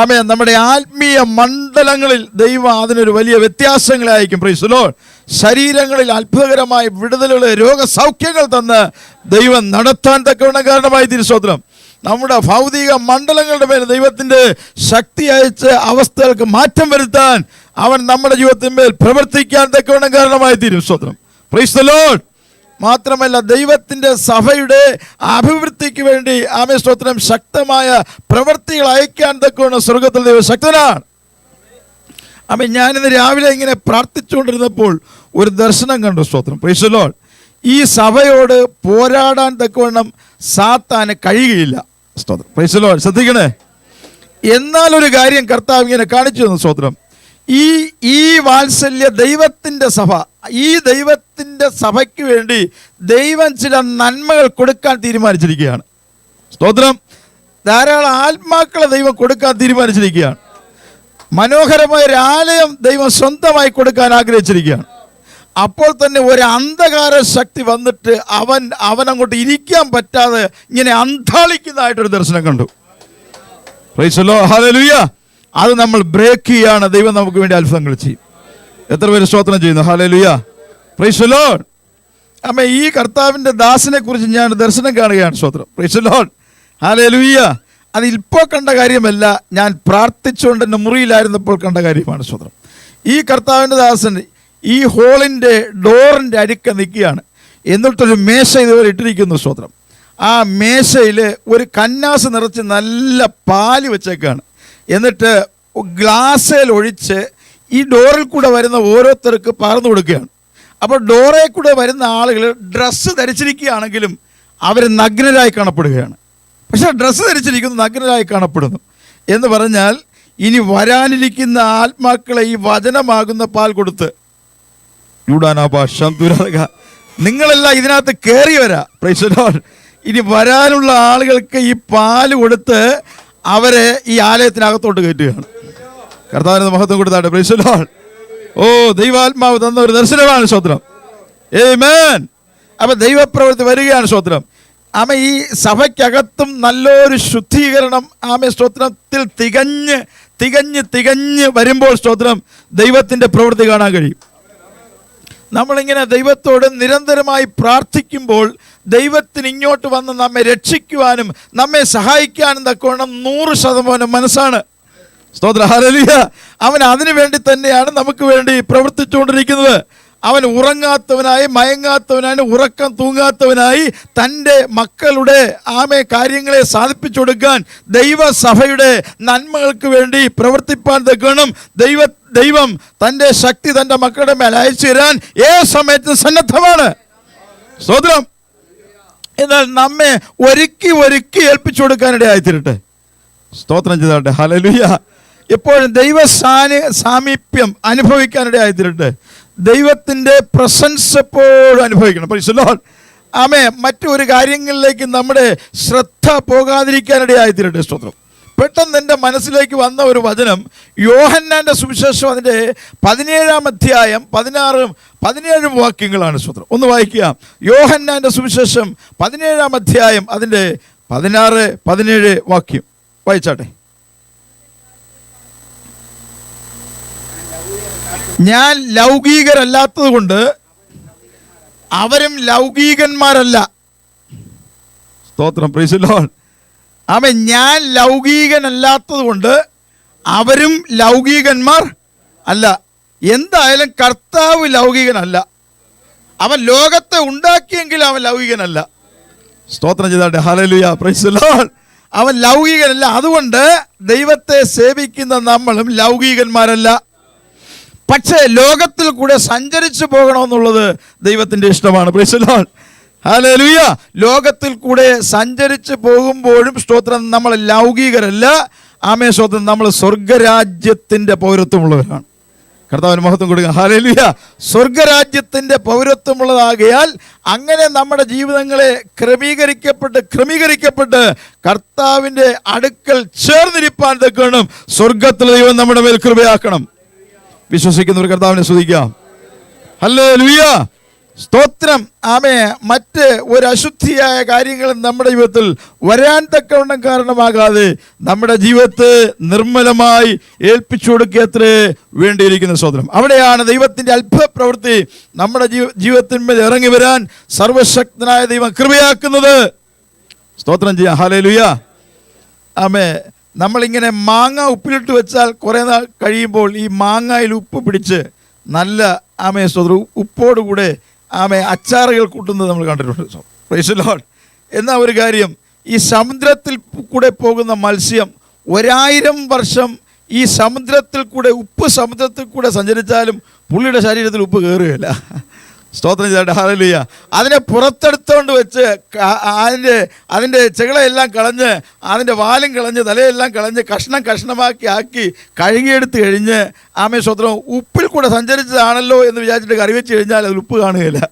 ആമേൻ. നമ്മുടെ ആത്മീയ മണ്ഡലങ്ങളിൽ ദൈവം അതിനൊരു വലിയ വ്യത്യാസങ്ങളെ അയക്കും. Price the Lord. ശരീരങ്ങളിൽ അത്ഭുതകരമായ വിടുതലുകൾ, രോഗസൗഖ്യങ്ങൾ തന്ന് ദൈവം നടത്താൻ തക്കവണ്ണം കാരണമായി തീരും. സ്തോത്രം. നമ്മുടെ ഭൗതിക മണ്ഡലങ്ങളുടെ മേൽ ദൈവത്തിൻ്റെ ശക്തി അയച്ച് അവസ്ഥകൾക്ക് മാറ്റം വരുത്താൻ അവൻ നമ്മുടെ ജീവിതത്തിന്മേൽ പ്രവർത്തിക്കാൻ തക്കവണ്ണം കാരണമായി തീരും. സ്തോത്രം. Praise the Lord. മാത്രമല്ല, ദൈവത്തിൻ്റെ സഭയുടെ അഭിവൃദ്ധിക്ക് വേണ്ടി ആമേൻ സ്തോത്രം ശക്തമായ പ്രവൃത്തികൾ അയക്കാൻ തക്കവണ്ണം സ്വർഗത്തിൽ ദൈവം ശക്തനാണ്. ആമേൻ. ഞാനിന്ന് രാവിലെ ഇങ്ങനെ പ്രാർത്ഥിച്ചുകൊണ്ടിരുന്നപ്പോൾ ഒരു ദർശനം കണ്ടു. സ്തോത്രം. Praise the Lord. ഈ സഭയോട് പോരാടാൻ തക്കവണ്ണം സാത്താന് കഴിയുകയില്ല. സ്തോത്രം. Praise the Lord. ശ്രദ്ധിക്കണേ. എന്നാൽ ഒരു കാര്യം കർത്താവ് ഇങ്ങനെ കാണിച്ചു തന്നു. സ്തോത്രം. ഈ വാത്സല്യ ദൈവത്തിൻ്റെ സഭ, ഈ ദൈവത്തിൻ്റെ സഭയ്ക്ക് വേണ്ടി ദൈവം ചില നന്മകൾ കൊടുക്കാൻ തീരുമാനിച്ചിരിക്കുകയാണ്. സ്തോത്രം. ധാരാളം ആത്മാക്കളെ ദൈവം കൊടുക്കാൻ തീരുമാനിച്ചിരിക്കുകയാണ്. മനോഹരമായ ഒരു ആലയം ദൈവം സ്വന്തമായി കൊടുക്കാൻ ആഗ്രഹിച്ചിരിക്കുകയാണ്. അപ്പോൾ തന്നെ ഒരു അന്ധകാര ശക്തി വന്നിട്ട് അവനങ്ങോട്ട് ഇരിക്കാൻ പറ്റാതെ ഇങ്ങനെ അന്താളിക്കുന്നതായിട്ടൊരു ദർശനം കണ്ടു. Price the Lord. ഹല്ലേലൂയ. അത് നമ്മൾ ബ്രേക്ക് ചെയ്യാണ്. ദൈവം നമുക്ക് വേണ്ടി അത്ഭുതങ്ങൾ ചെയ്യും. എത്ര പേര് സ്തോത്രം ചെയ്യുന്നു? ഹല്ലേലൂയ. Price the Lord. അമ്മ, ഈ കർത്താവിൻ്റെ ദാസനെ കുറിച്ച് ഞാൻ ദർശനം കാണുകയാണ്. സ്തോത്രം. Praise the Lord. ഹല്ലേലൂയ. അത് ഇപ്പോൾ കണ്ട കാര്യമല്ല, ഞാൻ പ്രാർത്ഥിച്ചുകൊണ്ട് എൻ്റെ മുറിയിലായിരുന്നപ്പോൾ കണ്ട കാര്യമാണ്. സ്തോത്രം. ഈ കർത്താവിൻ്റെ ദാസൻ ഈ ഹോളിൻ്റെ ഡോറിൻ്റെ അടുക്ക നിൽക്കുകയാണ്. എന്നിട്ടൊരു മേശ ഇതുപോലെ ഇട്ടിരിക്കുന്നു. സ്തോത്രം. ആ മേശയിൽ ഒരു കന്നാസ് നിറച്ച് നല്ല പാല് വെച്ചേക്കാണ്. എന്നിട്ട് ഗ്ലാസ്സിൽ ഒഴിച്ച് ഈ ഡോറിൽ കൂടെ വരുന്ന ഓരോരുത്തർക്ക് പകർന്നു കൊടുക്കുകയാണ്. അപ്പോൾ ഡോറിൽ കൂടെ വരുന്ന ആളുകൾ ഡ്രസ്സ് ധരിച്ചിരിക്കുകയാണെങ്കിലും അവർ നഗ്നരായി കാണപ്പെടുകയാണ്. പക്ഷേ ഡ്രസ്സ് ധരിച്ചിരിക്കുന്നു, നഗ്നരായി കാണപ്പെടുന്നു. എന്ന് പറഞ്ഞാൽ ഇനി വരാനിരിക്കുന്ന ആത്മാക്കളെ ഈ വചനമാകുന്ന പാൽ കൊടുത്ത് നിങ്ങളെല്ലാം ഇതിനകത്ത് കയറി വരാം. Price the Lord. ഇനി വരാനുള്ള ആളുകൾക്ക് ഈ പാല് കൊടുത്ത് അവരെ ഈ ആലയത്തിനകത്തോട്ട് കയറ്റുകയാണ്. കർത്താവിന് മഹത്വം കൊടുത്താട്ടെ. Praise the Lord. ഓ, ദൈവാത്മാവ് തന്ന ഒരു ദർശനമാണ്. സ്തോത്രം. ആമേൻ. അപ്പൊ ദൈവപ്രവൃത്തി വരികയാണ്. സ്തോത്രം. ആമ, ഈ സഭയ്ക്കകത്തും നല്ലൊരു ശുദ്ധീകരണം സ്തോത്രത്തിൽ തികഞ്ഞ് വരുമ്പോൾ സ്തോത്രം ദൈവത്തിൻ്റെ പ്രവൃത്തി കാണാൻ കഴിയും. നമ്മളിങ്ങനെ ദൈവത്തോട് നിരന്തരമായി പ്രാർത്ഥിക്കുമ്പോൾ ദൈവത്തിന് ഇങ്ങോട്ട് വന്ന് നമ്മെ രക്ഷിക്കുവാനും നമ്മെ സഹായിക്കാനും തക്കവണ്ണം 100% മനസ്സാണ്. സ്തോത്രം. ഹല്ലേലൂയ. അവൻ അതിനു വേണ്ടി തന്നെയാണ് നമുക്ക് വേണ്ടി പ്രവർത്തിച്ചുകൊണ്ടിരിക്കുന്നത്. അവൻ ഉറങ്ങാത്തവനായി, മയങ്ങാത്തവനായി, ഉറക്കം തൂങ്ങാത്തവനായി തൻ്റെ മക്കളുടെ കാര്യങ്ങളെ സാധിപ്പിച്ചു കൊടുക്കാൻ, ദൈവസഭയുടെ നന്മകൾക്ക് വേണ്ടി പ്രവർത്തിപ്പാൻ തക്കണം ദൈവം തൻ്റെ ശക്തി തൻ്റെ മക്കളുടെ മേൽ അയച്ചു തരാൻ ഏത് സമയത്തും സന്നദ്ധമാണ്. സ്തോത്രം. എന്നാൽ നമ്മെ ഒരുക്കി ഏൽപ്പിച്ചു കൊടുക്കാനിടയായി തീരട്ടെ. സ്തോത്രം ചെയ്താട്ടെ. ഹല്ലേലൂയ. എപ്പോഴും ദൈവ സാമീപ്യം അനുഭവിക്കാനിടയായി തീരട്ടെ. ദൈവത്തിൻ്റെ പ്രസൻസ് എപ്പോഴും അനുഭവിക്കണം. Praise the Lord. ആമേൻ. മറ്റൊരു കാര്യങ്ങളിലേക്ക് നമ്മുടെ ശ്രദ്ധ പോകാതിരിക്കാനിടയായി തീരട്ടെ. സ്തോത്രം. പെട്ടെന്ന് എൻ്റെ മനസ്സിലേക്ക് വന്ന ഒരു വചനം യോഹന്നാൻ്റെ സുവിശേഷം അതിൻ്റെ 17-ാം അധ്യായം 16-17 വാക്യങ്ങളാണ്. സ്തോത്രം. ഒന്ന് വായിക്കുക. യോഹന്നാൻ്റെ സുവിശേഷം 17-ാം അധ്യായം അതിൻ്റെ 16-17 വാക്യം വായിച്ചാട്ടെ. ഞാൻ ലൗകികരല്ലാത്തത് കൊണ്ട് അവരും ലൗകികന്മാരല്ല. സ്തോത്രം. Praise the Lord. ആമേൻ. ഞാൻ ലൗകികനല്ലാത്തത് കൊണ്ട് അവരും ലൗകികന്മാർ അല്ല. എന്തായാലും കർത്താവ് ലൗകികനല്ല. അവൻ ലോകത്തെ ഉണ്ടാക്കിയെങ്കിൽ അവൻ ലൗകികനല്ല. സ്തോത്രം ചെയ്താട്ടെ. ഹല്ലേലൂയ. Price the Lord. അവൻ ലൗകികനല്ല. അതുകൊണ്ട് ദൈവത്തെ സേവിക്കുന്ന നമ്മളും ലൗകികന്മാരല്ല. പക്ഷേ ലോകത്തിൽ കൂടെ സഞ്ചരിച്ചു പോകണമെന്നുള്ളത് ദൈവത്തിൻ്റെ ഇഷ്ടമാണ്. Price the Lord. ഹല്ലേലൂയ. ലോകത്തിൽ കൂടെ സഞ്ചരിച്ച് പോകുമ്പോഴും സ്തോത്രം നമ്മൾ ലൗകികരല്ല. ആമേൻ സ്തോത്രം, നമ്മൾ സ്വർഗരാജ്യത്തിൻ്റെ പൗരത്വമുള്ളവരാണ്. കർത്താവിന് മഹത്വം കൊടുക്കുക. ഹല്ലേലൂയ. സ്വർഗരാജ്യത്തിൻ്റെ പൗരത്വമുള്ളതാകയാൽ അങ്ങനെ നമ്മുടെ ജീവിതങ്ങളെ ക്രമീകരിക്കപ്പെട്ട് കർത്താവിൻ്റെ അടുക്കൽ ചേർന്നിരിപ്പാൻ തക്കണം സ്വർഗത്തിലെ ദൈവം നമ്മുടെ മേൽ കൃപയാക്കണം. വിശ്വസിക്കുന്നവർ കർത്താവിനെ സ്തുതിക്കാം. ഹല്ലേലൂയ. സ്തോത്രം. ആമേ. മറ്റ് ഒരു അശുദ്ധിയായ കാര്യങ്ങളും നമ്മുടെ ജീവിതത്തിൽ വരാൻ തക്കവണ്ണം കാരണമാകാതെ നമ്മുടെ ജീവിതത്തെ നിർമ്മലമായി ഏൽപ്പിച്ചു കൊടുക്കത്രേ വേണ്ടിയിരിക്കുന്ന സ്തോത്രം. അവിടെയാണ് ദൈവത്തിൻ്റെ അത്ഭുത പ്രവൃത്തി നമ്മുടെ ജീവിതത്തിന്മേൽ ഇറങ്ങി വരാൻ സർവശക്തനായ ദൈവം കൃപയാക്കുന്നത്. സ്തോത്രം ചെയ്യാം. ഹല്ലേലൂയ. ആമേ. നമ്മളിങ്ങനെ മാങ്ങ ഉപ്പിലിട്ട് വെച്ചാൽ കുറേ നാൾ കഴിയുമ്പോൾ ഈ മാങ്ങയിൽ ഉപ്പ് പിടിച്ച് നല്ല ആമേ സ്തോത്രം ഉപ്പോടുകൂടെ ആമേ അച്ചാറുകൾ കൂട്ടുന്നത് നമ്മൾ കണ്ടിട്ടുണ്ട്. Price the Lord. എന്നാൽ ഒരു കാര്യം, ഈ സമുദ്രത്തിൽ കൂടെ പോകുന്ന മത്സ്യം 1000 വർഷം ഈ സമുദ്രത്തിൽ കൂടെ സഞ്ചരിച്ചാലും പുള്ളിയുടെ ശരീരത്തിൽ ഉപ്പ് കയറുകയില്ല. സ്തോത്രം ചെയ്യട്ടെ. ഹല്ലേലൂയ. അതിനെ പുറത്തെടുത്തുകൊണ്ട് വെച്ച് അതിൻ്റെ ചെകിളയെല്ലാം കളഞ്ഞ് അതിൻ്റെ വാലും കളഞ്ഞ് തലയെല്ലാം കളഞ്ഞ് കഷ്ണമാക്കി കഴുകിയെടുത്ത് കഴിഞ്ഞ് ആമേ സ്തോത്രം ഉപ്പിൽ കൂടെ സഞ്ചരിച്ചതാണല്ലോ എന്ന് വിചാരിച്ചിട്ട് കറി വെച്ച് കഴിഞ്ഞാൽ അതിൽ ഉപ്പ് കാണുകയില്ല.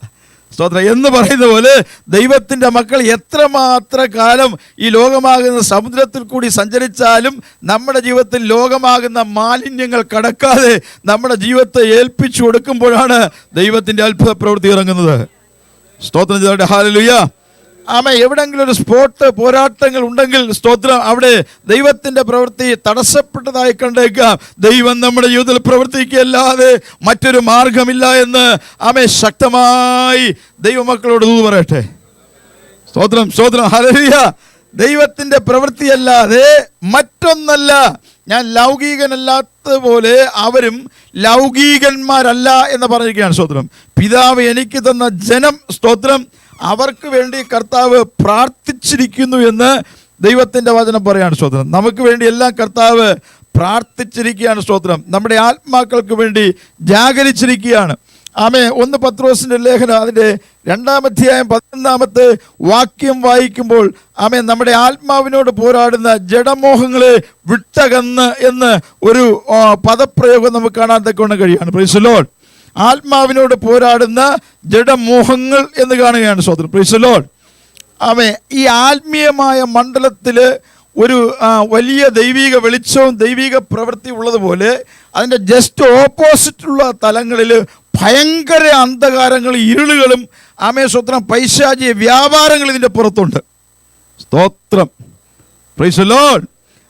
സ്തോത്രം. എന്ന് പറയുന്ന പോലെ ദൈവത്തിൻ്റെ മക്കൾ എത്രമാത്ര കാലം ഈ ലോകമാകുന്ന സമുദ്രത്തിൽ കൂടി സഞ്ചരിച്ചാലും നമ്മുടെ ജീവിതത്തിൽ ലോകമാകുന്ന മാലിന്യങ്ങൾ കടക്കാതെ നമ്മുടെ ജീവിതത്തെ ഏൽപ്പിച്ചു കൊടുക്കുമ്പോഴാണ് ദൈവത്തിൻ്റെ അത്ഭുത പ്രവൃത്തി ഇറങ്ങുന്നത്. സ്തോത്രം ചെയ്യട്ടെ. ഹല്ലേലൂയ. ആമേ. എവിടെങ്കിലും ഒരു സ്പോട്ട് പോരാട്ടങ്ങൾ ഉണ്ടെങ്കിൽ സ്തോത്രം അവിടെ ദൈവത്തിൻ്റെ പ്രവൃത്തി തടസ്സപ്പെട്ടതായി കണ്ടേക്കാം. ദൈവം നമ്മുടെ ജീവിതത്തിൽ പ്രവർത്തിക്കുകയല്ലാതെ മറ്റൊരു മാർഗമില്ല എന്ന് ആമേ ശക്തമായി ദൈവമക്കളോട് ദൂത് പറയട്ടെ. സ്തോത്രം. ഹല്ലേലൂയ. ദൈവത്തിൻ്റെ പ്രവൃത്തിയല്ലാതെ മറ്റൊന്നല്ല. ഞാൻ ലൗകികനല്ലാത്തതുപോലെ അവരും ലൗകികന്മാരല്ല എന്ന് പറഞ്ഞിരിക്കുകയാണ്. സ്തോത്രം. പിതാവ് എനിക്ക് തന്ന ജനം സ്തോത്രം അവർക്ക് വേണ്ടി കർത്താവ് പ്രാർത്ഥിച്ചിരിക്കുന്നു എന്ന് ദൈവത്തിൻ്റെ വചനം പറയാണ്. സ്തോത്രം. നമുക്ക് വേണ്ടി എല്ലാം കർത്താവ് പ്രാർത്ഥിച്ചിരിക്കുകയാണ്. സ്തോത്രം. നമ്മുടെ ആത്മാക്കൾക്ക് വേണ്ടി ജാഗരിച്ചിരിക്കുകയാണ്. ആമേ. 1 പത്രോസിൻ്റെ ലേഖനം അതിൻ്റെ 2-ാം അധ്യായം 11-ാമത്തെ വാക്യം വായിക്കുമ്പോൾ ആമേ നമ്മുടെ ആത്മാവിനോട് പോരാടുന്ന ജഡമോഹങ്ങളെ വിട്ടകന്ന് എന്ന് ഒരു പദപ്രയോഗം നമുക്ക് കാണാൻ തക്കവണ്ണം കഴിയാണ്. Price the Lord. ആത്മാവിനോട് പോരാടുന്ന ജഡമോഹങ്ങൾ എന്ന് കാണുകയാണ്. സ്തോത്രം. Praise the Lord. ആമേ. ഈ ആത്മീയമായ മണ്ഡലത്തിൽ ഒരു വലിയ ദൈവിക വെളിച്ചവും ദൈവിക പ്രവൃത്തി ഉള്ളതുപോലെ അതിൻ്റെ ജസ്റ്റ് ഓപ്പോസിറ്റുള്ള തലങ്ങളിൽ ഭയങ്കര അന്ധകാരങ്ങളും ഇരുളുകളും ആമേ സ്തോത്രം പൈശാചിക വ്യാപാരങ്ങൾ ഇതിൻ്റെ പുറത്തുണ്ട്. സ്തോത്രം. Praise the Lord.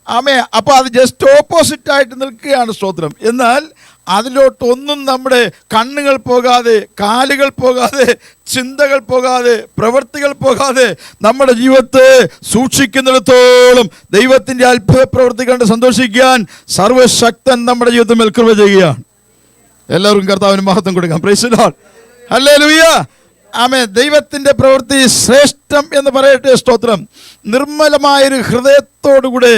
ആമേ. അപ്പോൾ അത് ജസ്റ്റ് ഓപ്പോസിറ്റായിട്ട് നിൽക്കുകയാണ്. സ്തോത്രം. എന്നാൽ അതിലോട്ടൊന്നും നമ്മുടെ കണ്ണുകൾ പോകാതെ, കാലുകൾ പോകാതെ, ചിന്തകൾ പോകാതെ, പ്രവൃത്തികൾ പോകാതെ നമ്മുടെ ജീവിതത്തെ സൂക്ഷിക്കുന്നിടത്തോളം ദൈവത്തിൻ്റെ അത്ഭുത പ്രവൃത്തി കണ്ട് സന്തോഷിക്കാൻ സർവശക്തൻ നമ്മുടെ ജീവിതത്തിൽ മേൽ കൃപ ചെയ്യുകയാണ്. എല്ലാവർക്കും കർത്താവിന് മഹത്വം കൊടുക്കാം. Praise the Lord. ഹല്ലേലൂയ. ആമേ. ദൈവത്തിൻ്റെ പ്രവൃത്തി ശ്രേഷ്ഠം എന്ന് പറയട്ടെ. സ്തോത്രം. നിർമ്മലമായൊരു ഹൃദയത്തോടുകൂടെ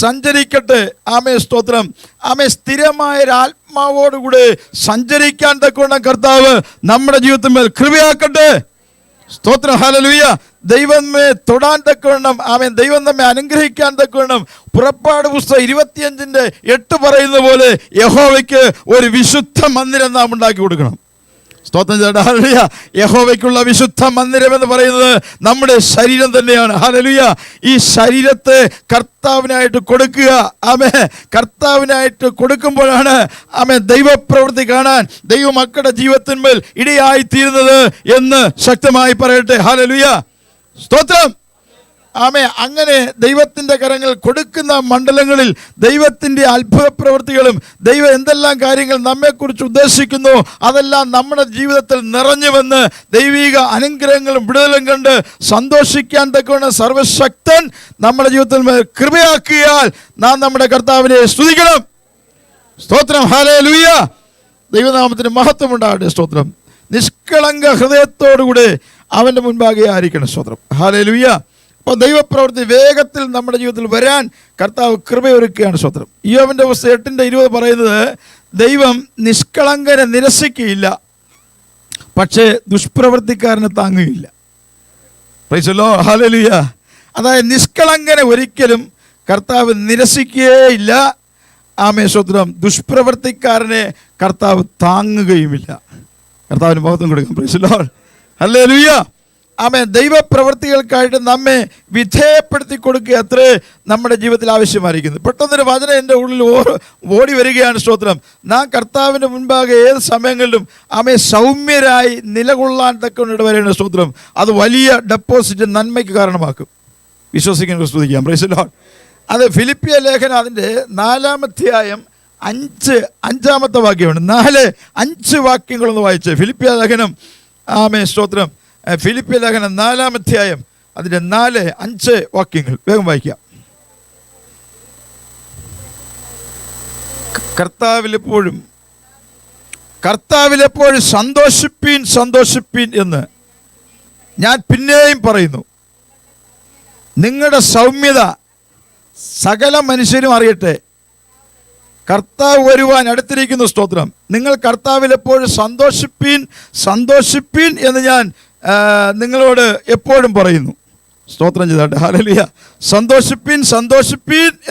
സഞ്ചരിക്കട്ടെ. ആമേ സ്തോത്രം. ആമേ. സ്ഥിരമായൊരു ആത്മാവോടുകൂടെ സഞ്ചരിക്കാൻ തക്കവണ്ണം കർത്താവ് നമ്മുടെ ജീവിതത്തിന്മേൽ കൃപയാക്കട്ടെ. സ്തോത്രം. ഹല്ലേലൂയ. ദൈവമേ തൊടാൻ തക്കവണ്ണം ആമേൻ ദൈവം നമ്മെ അനുഗ്രഹിക്കാൻ തക്കവണ്ണം പുറപ്പാട് പുസ്തകം 25:8 പറയുന്ന പോലെ യഹോവയ്ക്ക് ഒരു വിശുദ്ധ മന്ദിരം നാം ഉണ്ടാക്കി കൊടുക്കണം. സ്തോത്രം ചെയ്യട്ടെ. ഹല്ലേലൂയ. യഹോവയ്ക്കുള്ള വിശുദ്ധ മന്ദിരം എന്ന് പറയുന്നത് നമ്മുടെ ശരീരം തന്നെയാണ്. ഹല്ലേലൂയ. ഈ ശരീരത്തെ കർത്താവിനായിട്ട് കൊടുക്കുക. ആമേ. കർത്താവിനായിട്ട് കൊടുക്കുമ്പോഴാണ് ആമേ ദൈവപ്രവൃത്തി കാണാൻ ദൈവമക്കളുടെ ജീവിതത്തിന്മേൽ ഇടയായി തീരുന്നത് എന്ന് ശക്തമായി പറയട്ടെ. ഹല്ലേലൂയ. സ്തോത്രം. ആമേ. അങ്ങനെ ദൈവത്തിൻ്റെ കരങ്ങൾ കൊടുക്കുന്ന മണ്ഡലങ്ങളിൽ ദൈവത്തിൻ്റെ അത്ഭുത പ്രവൃത്തികളും ദൈവം എന്തെല്ലാം കാര്യങ്ങൾ നമ്മെക്കുറിച്ച് ഉദ്ദേശിക്കുന്നു അതെല്ലാം നമ്മുടെ ജീവിതത്തിൽ നിറഞ്ഞു വന്ന് ദൈവിക അനുഗ്രഹങ്ങളും വിടുതലും കണ്ട് സന്തോഷിക്കാൻ തക്കവണ്ണം സർവശക്തൻ നമ്മുടെ ജീവിതത്തിൽ കൃപയാക്കിയാൽ നാം നമ്മുടെ കർത്താവിനെ സ്തുതിക്കണം. സ്തോത്രം. ഹല്ലേലൂയ. ദൈവനാമത്തിന് മഹത്വം ഉണ്ടാകട്ടെ. സ്തോത്രം. നിഷ്കളങ്ക ഹൃദയത്തോടുകൂടെ അവൻ്റെ മുൻപാകെ ആയിരിക്കണം. സ്തോത്രം. ഹല്ലേലൂയ. അപ്പോൾ ദൈവപ്രവൃത്തി വേഗത്തിൽ നമ്മുടെ ജീവിതത്തിൽ വരാൻ കർത്താവ് കൃപയൊരുക്കുകയാണ്. സ്തോത്രം. ഇയ്യോബിന്റെ പുസ്തകം 8:20 പറയുന്നത്, ദൈവം നിഷ്കളങ്കനെ നിരസിക്കുകയില്ല, പക്ഷേ ദുഷ്പ്രവൃത്തിക്കാരനെ താങ്ങുകയില്ല. Praise the Lord. ഹല്ലേലൂയ. അതായത് നിഷ്കളങ്കനെ ഒരിക്കലും കർത്താവ് നിരസിക്കുകയില്ല. ആമേൻ. സ്തോത്രം. ദുഷ്പ്രവൃത്തിക്കാരനെ കർത്താവ് താങ്ങുകയുമില്ല. കർത്താവിന് മഹത്വം കൊടുക്കാം. Praise the Lord. ഹല്ലേലൂയ. ആമേൻ. ദൈവപ്രവൃത്തികൾക്കായിട്ട് നമ്മെ വിധേയപ്പെടുത്തി കൊടുക്കുക അത്രേ നമ്മുടെ ജീവിതത്തിൽ ആവശ്യമായിരിക്കുന്നത്. പെട്ടെന്നൊരു വചനം എൻ്റെ ഉള്ളിൽ ഓടി വരികയാണ്. സ്തോത്രം. നാം കർത്താവിൻ്റെ മുൻപാകെ ഏത് സമയങ്ങളിലും ആമേ സൗമ്യരായി നിലകൊള്ളാൻ തക്ക വരെയാണ്. സ്തോത്രം. അത് വലിയ ഡെപ്പോസിറ്റ് നന്മയ്ക്ക് കാരണമാക്കും. വിശ്വസിക്കുന്ന സ്തുതിക്കാം. Price the Lord. അത് ഫിലിപ്പിയ ലേഖനം അതിൻ്റെ 4-ാം അധ്യായം 5-ാമത്തെ വാക്യമാണ്. 4-5 വാക്യങ്ങളൊന്ന് വായിച്ചേ. ഫിലിപ്പിയ ലേഖനം. ആമേ. സ്തോത്രം. ഫിലിപ്പിയ ലേഖനം 4-ാം അധ്യായം അതിൻ്റെ 4-5 വാക്യങ്ങൾ വേഗം വായിക്കാം. കർത്താവിലെപ്പോഴും സന്തോഷിപ്പീൻ എന്ന് ഞാൻ പിന്നെയും പറയുന്നു. നിങ്ങളുടെ സൗമ്യത സകല മനുഷ്യരും അറിയട്ടെ. കർത്താവ് വരുവാൻ അടുത്തിരിക്കുന്നു. സ്തോത്രം. നിങ്ങൾ കർത്താവിലെപ്പോഴും സന്തോഷിപ്പീൻ എന്ന് ഞാൻ നിങ്ങളോട് എപ്പോഴും പറയുന്നു. സ്തോത്രം ചെയ്താട്ടെ. ഹല്ലേലൂയ. സന്തോഷിപ്പീൻ